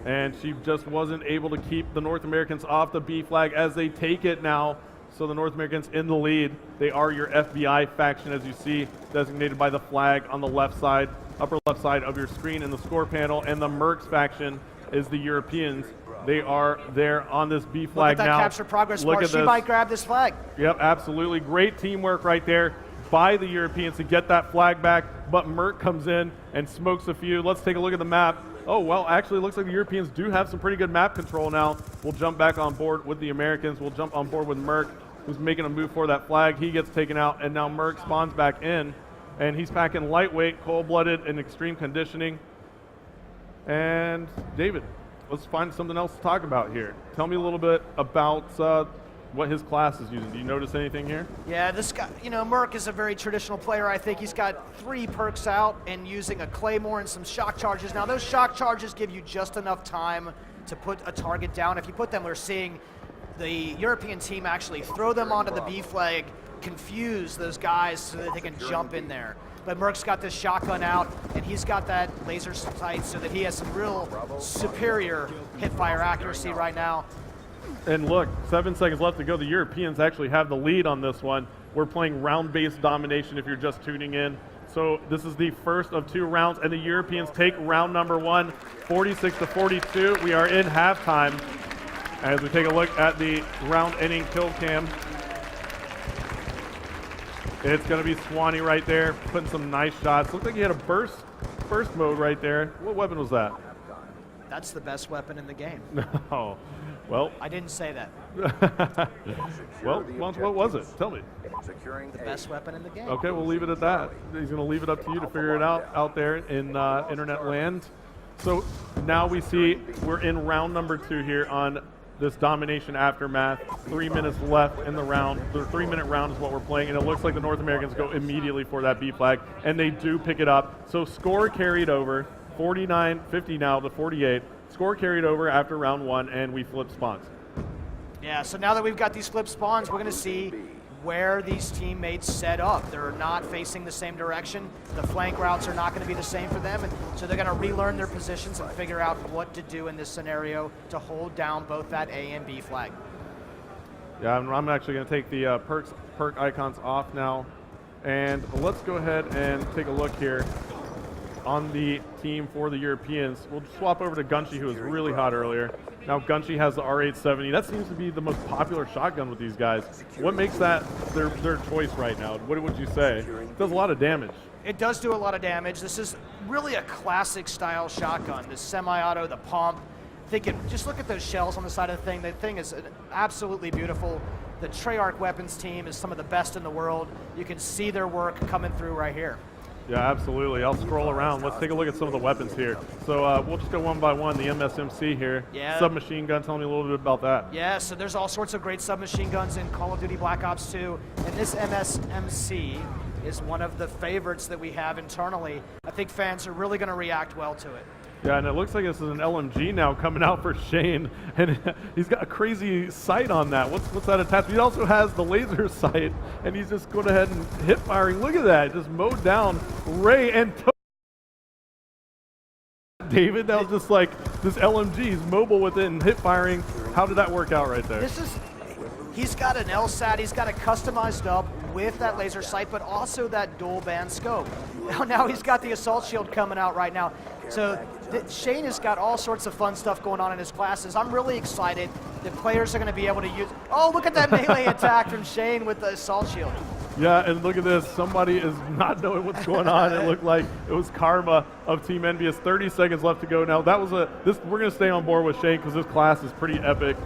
And she just wasn't able to keep the North Americans off the B flag as they take it now. So the North Americans in the lead. They are your FBI faction, as you see, designated by the flag on the left side, upper left side of your screen in the score panel. And the Mercs faction is the Europeans. They are there on this B flag now. Look at that capture progress bar. She might grab this flag. Yep, absolutely. Great teamwork right there by the Europeans to get that flag back. But Merc comes in and smokes a few. Let's take a look at the map. Oh, well, actually, it looks like the Europeans do have some pretty good map control now. We'll jump back on board with the Americans. We'll jump on board with Merc, who's making a move for that flag. He gets taken out, and now Merc spawns back in. And he's packing lightweight, cold-blooded, and extreme conditioning. And David, let's find something else to talk about here. Tell me a little bit about what his class is using. Do you notice anything here? Yeah, this guy, you know, Merc is a very traditional player. I think he's got 3 perks out and using a Claymore and some shock charges. Now, those shock charges give you just enough time to put a target down. If you put them, we're seeing the European team actually throw them onto the B flag, confuse those guys so that they can jump in there. But Merc's got this shotgun out, and he's got that laser sight so that he has some real superior hip-fire accuracy right now. And look, 7 seconds left to go. The Europeans actually have the lead on this one. We're playing round-based domination if you're just tuning in. So this is the first of 2 rounds, and the Europeans take round number 1, 46-42. We are in halftime. As we take a look at the round-ending kill cam, it's going to be Swanee right there, putting some nice shots. Looks like he had a burst mode right there. What weapon was that? That's the best weapon in the game. No. Well, I didn't say that. well, what was it? Tell me. The best weapon in the game. Okay, we'll leave it at that. He's going to leave it up to you to figure it out there in internet land. So now we see we're in round number 2 here on this domination aftermath. 3 minutes left in the round. The 3-minute round is what we're playing, and it looks like the North Americans go immediately for that B flag, and they do pick it up. So score carried over, 49-50 now to 48. Score carried over after round 1, and we flip spawns. Yeah, so now that we've got these flip spawns, we're going to see where these teammates set up. They're not facing the same direction. The flank routes are not going to be the same for them, and so they're going to relearn their positions and figure out what to do in this scenario to hold down both that A and B flag. Yeah, I'm actually going to take the perk icons off now, and let's go ahead and take a look here on the team for the Europeans. We'll swap over to Gunshi, who was really hot earlier. Now Gunshi has the R870. That seems to be the most popular shotgun with these guys. What makes that their choice right now? What would you say? It does a lot of damage. It does do a lot of damage. This is really a classic style shotgun. The semi-auto, the pump. Just look at those shells on the side of the thing. The thing is absolutely beautiful. The Treyarch weapons team is some of the best in the world. You can see their work coming through right here. Yeah, absolutely. I'll scroll around. Let's take a look at some of the weapons here. So we'll just go one by one. The MSMC here. Yeah. Submachine gun. Tell me a little bit about that. Yeah, so there's all sorts of great submachine guns in Call of Duty Black Ops 2. And this MSMC is one of the favorites that we have internally. I think fans are really going to react well to it. Yeah, and it looks like this is an LMG now coming out for Shane, and he's got a crazy sight on that. What's that attached? He also has the laser sight, and he's just going ahead and hip firing. Look at that, just mowed down Ray and David. That was just like this LMG. He's mobile with it and hip firing. How did that work out right there? He's got an LSAT, he's got it customized up with that laser sight, but also that dual band scope. Now he's got the assault shield coming out right now. So Shane has got all sorts of fun stuff going on in his classes. I'm really excited that players are going to be able to use, oh, look at that melee attack from Shane with the assault shield. Yeah, and look at this. Somebody is not knowing what's going on. It looked like it was Karma of Team Envious. 30 seconds left to go now. That was we're going to stay on board with Shane because this class is pretty epic.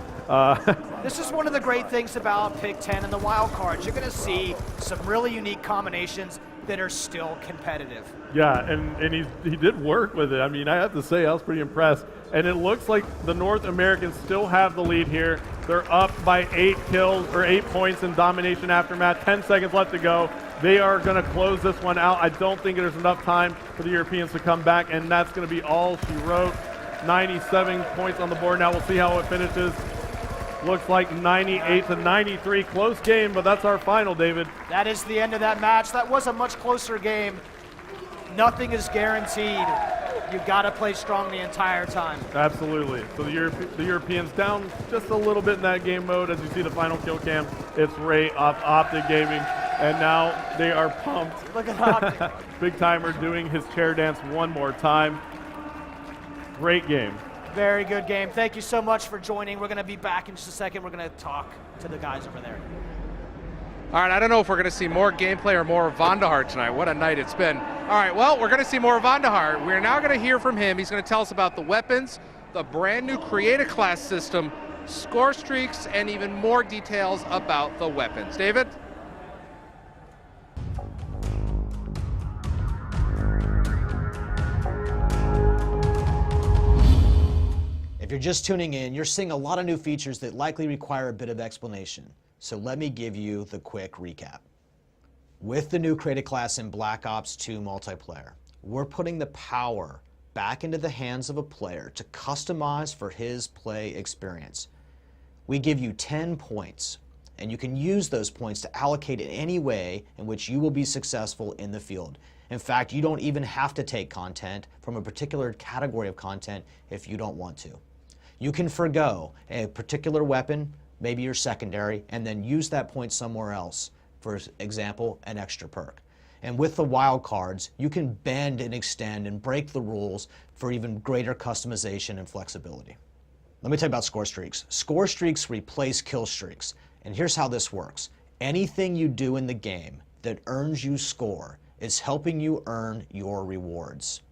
This is one of the great things about Pick 10 and the wild cards. You're going to see some really unique combinations that are still competitive. Yeah, and he did work with it. I mean, I have to say, I was pretty impressed. And it looks like the North Americans still have the lead here. They're up by 8 kills, or 8 points in Domination Aftermath. 10 seconds left to go. They are going to close this one out. I don't think there's enough time for the Europeans to come back, and that's going to be all she wrote. 97 points on the board. Now we'll see how it finishes. Looks like 98 to 93. Close game, but that's our final, David. That is the end of that match. That was a much closer game. Nothing is guaranteed. You've got to play strong the entire time. Absolutely. So the Europeans down just a little bit in that game mode. As you see the final kill cam, it's Ray off Optic Gaming. And now they are pumped. Look at Optic. Big Timer doing his chair dance one more time. Great game. Very good game. Thank you so much for joining. We're going to be back in just a second. We're going to talk to the guys over there. All right, I don't know if we're going to see more gameplay or more Vandahar tonight. What a night it's been. All right, well, we're going to see more Vandahar. We're now going to hear from him. He's going to tell us about the weapons, the brand new Creator class system, score streaks, and even more details about the weapons. David? If you're just tuning in, you're seeing a lot of new features that likely require a bit of explanation. So let me give you the quick recap. With the new Creator class in Black Ops 2 multiplayer, we're putting the power back into the hands of a player to customize for his play experience. We give you 10 points, and you can use those points to allocate in any way in which you will be successful in the field. In fact, you don't even have to take content from a particular category of content if you don't want to. You can forgo a particular weapon, maybe your secondary, and then use that point somewhere else. For example, an extra perk. And with the wild cards, you can bend and extend and break the rules for even greater customization and flexibility. Let me tell you about score streaks. Score streaks replace kill streaks. And here's how this works. Anything you do in the game that earns you score is helping you earn your rewards.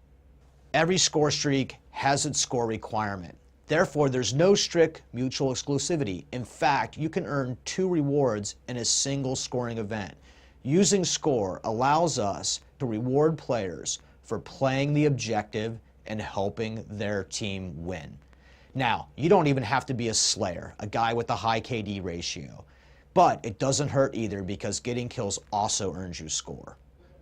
Every score streak has its score requirement. Therefore, there's no strict mutual exclusivity. In fact, you can earn 2 rewards in a single scoring event. Using score allows us to reward players for playing the objective and helping their team win. Now, you don't even have to be a Slayer, a guy with a high KD ratio. But it doesn't hurt either because getting kills also earns you score.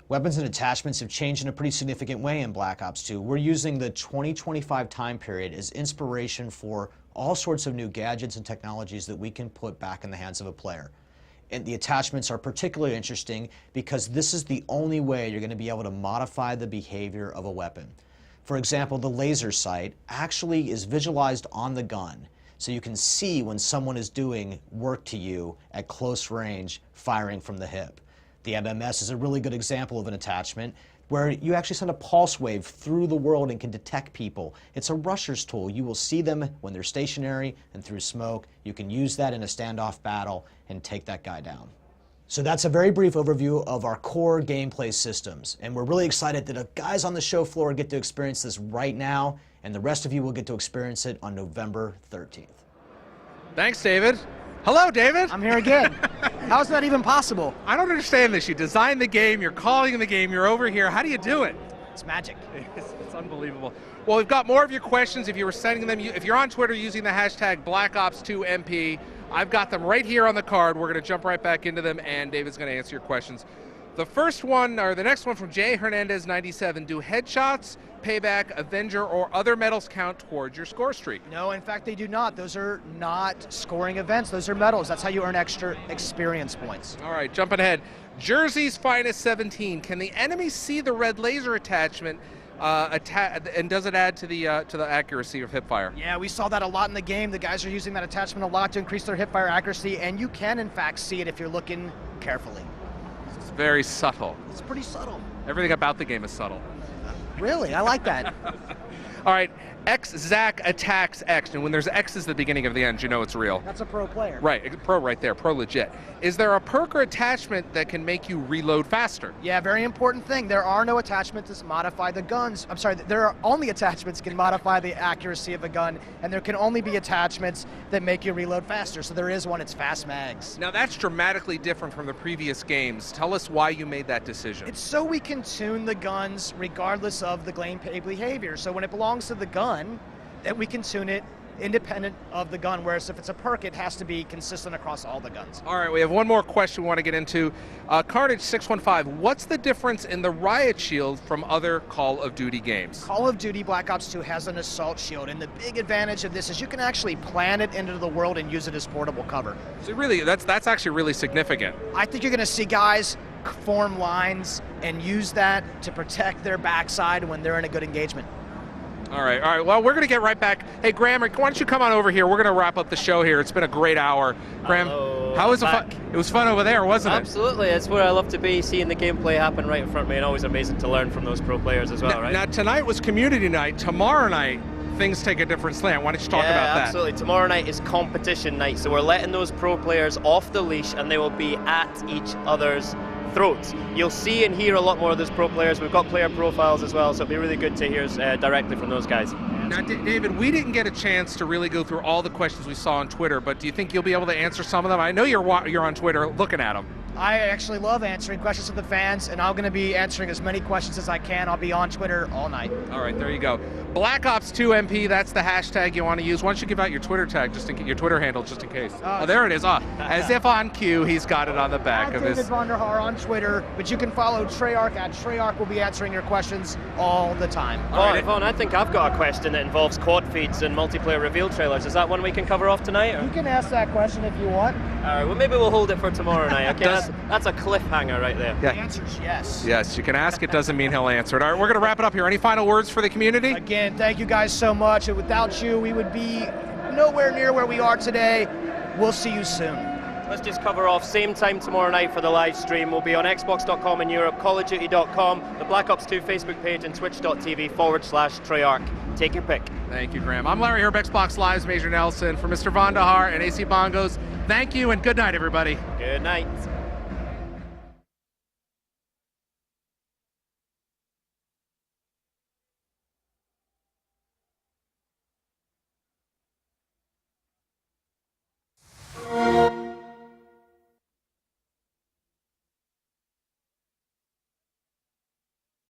Weapons and attachments have changed in a pretty significant way in Black Ops 2. We're using the 2025 time period as inspiration for all sorts of new gadgets and technologies that we can put back in the hands of a player. And the attachments are particularly interesting because this is the only way you're going to be able to modify the behavior of a weapon. For example, the laser sight actually is visualized on the gun, so you can see when someone is doing work to you at close range, firing from the hip. The MMS is a really good example of an attachment where you actually send a pulse wave through the world and can detect people. It's a rusher's tool. You will see them when they're stationary and through smoke. You can use that in a standoff battle and take that guy down. So that's a very brief overview of our core gameplay systems. And we're really excited that the guys on the show floor get to experience this right now, and the rest of you will get to experience it on November 13th. Thanks, David. Hello, David. I'm here again. How is that even possible? I don't understand this. You designed the game, you're calling the game, you're over here. How do you do it? It's magic. It's unbelievable. Well, we've got more of your questions. If you were sending them, if you're on Twitter using the hashtag BlackOps2MP, I've got them right here on the card. We're going to jump right back into them, and David's going to answer your questions. The first one, or the next one from Jay Hernandez 97, do headshots, payback, Avenger, or other medals count towards your score streak? No, in fact, they do not. Those are not scoring events. Those are medals. That's how you earn extra experience points. All right, jumping ahead. Jersey's Finest 17. Can the enemy see the red laser attachment and does it add to the accuracy of hipfire? Yeah, we saw that a lot in the game. The guys are using that attachment a lot to increase their hipfire accuracy, and you can in fact see it if you're looking carefully. It's very subtle. It's pretty subtle. Everything about the game is subtle. Really? I like that. All right, Zack attacks X, and when there's X's at the beginning of the end, you know it's real. That's a pro player. Right, pro right there, pro legit. Is there a perk or attachment that can make you reload faster? Yeah, very important thing. There are no attachments to modify the guns. I'm sorry, there are only attachments can modify the accuracy of a gun, and there can only be attachments that make you reload faster. So there is one, it's fast mags. Now that's dramatically different from the previous games. Tell us why you made that decision. It's so we can tune the guns regardless of the gameplay behavior. So when it belongs to the gun, then we can tune it independent of the gun, whereas if it's a perk, it has to be consistent across all the guns. All right, we have one more question we want to get into. Carnage615, what's the difference in the riot shield from other Call of Duty games? Call of Duty Black Ops 2 has an assault shield, and the big advantage of this is you can actually plant it into the world and use it as portable cover. So really, that's actually really significant. I think you're going to see guys form lines and use that to protect their backside when they're in a good engagement. All right. Well, we're going to get right back. Hey, Graham, why don't you come on over here? We're going to wrap up the show here. It's been a great hour. Graham, how was it fun? It was fun over there, wasn't it? Absolutely. It's where I love to be, seeing the gameplay happen right in front of me, and always amazing to learn from those pro players as well, right? Now, tonight was community night. Tomorrow night, things take a different slant. Why don't you talk about that? Absolutely. Tomorrow night is competition night, so we're letting those pro players off the leash, and they will be at each other's throats. You'll see and hear a lot more of those pro players. We've got player profiles as well, so it'll be really good to hear directly from those guys. Now, David, we didn't get a chance to really go through all the questions we saw on Twitter, but do you think you'll be able to answer some of them? I know you're on Twitter looking at them. I actually love answering questions from the fans, and I'm going to be answering as many questions as I can. I'll be on Twitter all night. All right, there you go. Black Ops 2 MP, that's the hashtag you want to use. Why don't you give out your Twitter tag, your Twitter handle, just in case. Oh, there it is. As if on cue, he's got it on the back of his. David Vonderhaar on Twitter, but you can follow Treyarch at Treyarch. Will be answering your questions all the time. Oh, Yvonne, I think I've got a question that involves quad feeds and multiplayer reveal trailers. Is that one we can cover off tonight? Or? You can ask that question if you want. All right, well, maybe we'll hold it for tomorrow night. Okay, that's a cliffhanger right there. Yeah. The answer is yes. Yes, you can ask. It doesn't mean he'll answer it. All right, we're going to wrap it up here. Any final words for the community? Again, thank you guys so much. Without you, we would be nowhere near where we are today. We'll see you soon. Let's just cover off same time tomorrow night for the live stream. We'll be on Xbox.com in Europe, CallOfDuty.com, the Black Ops 2 Facebook page, and Twitch.tv/Treyarch. Take your pick. Thank you, Graham. I'm Larry Herb, Xbox Live's Major Nelson. For Mr. Vonderhaar and AC Bongos, thank you and good night, everybody. Good night.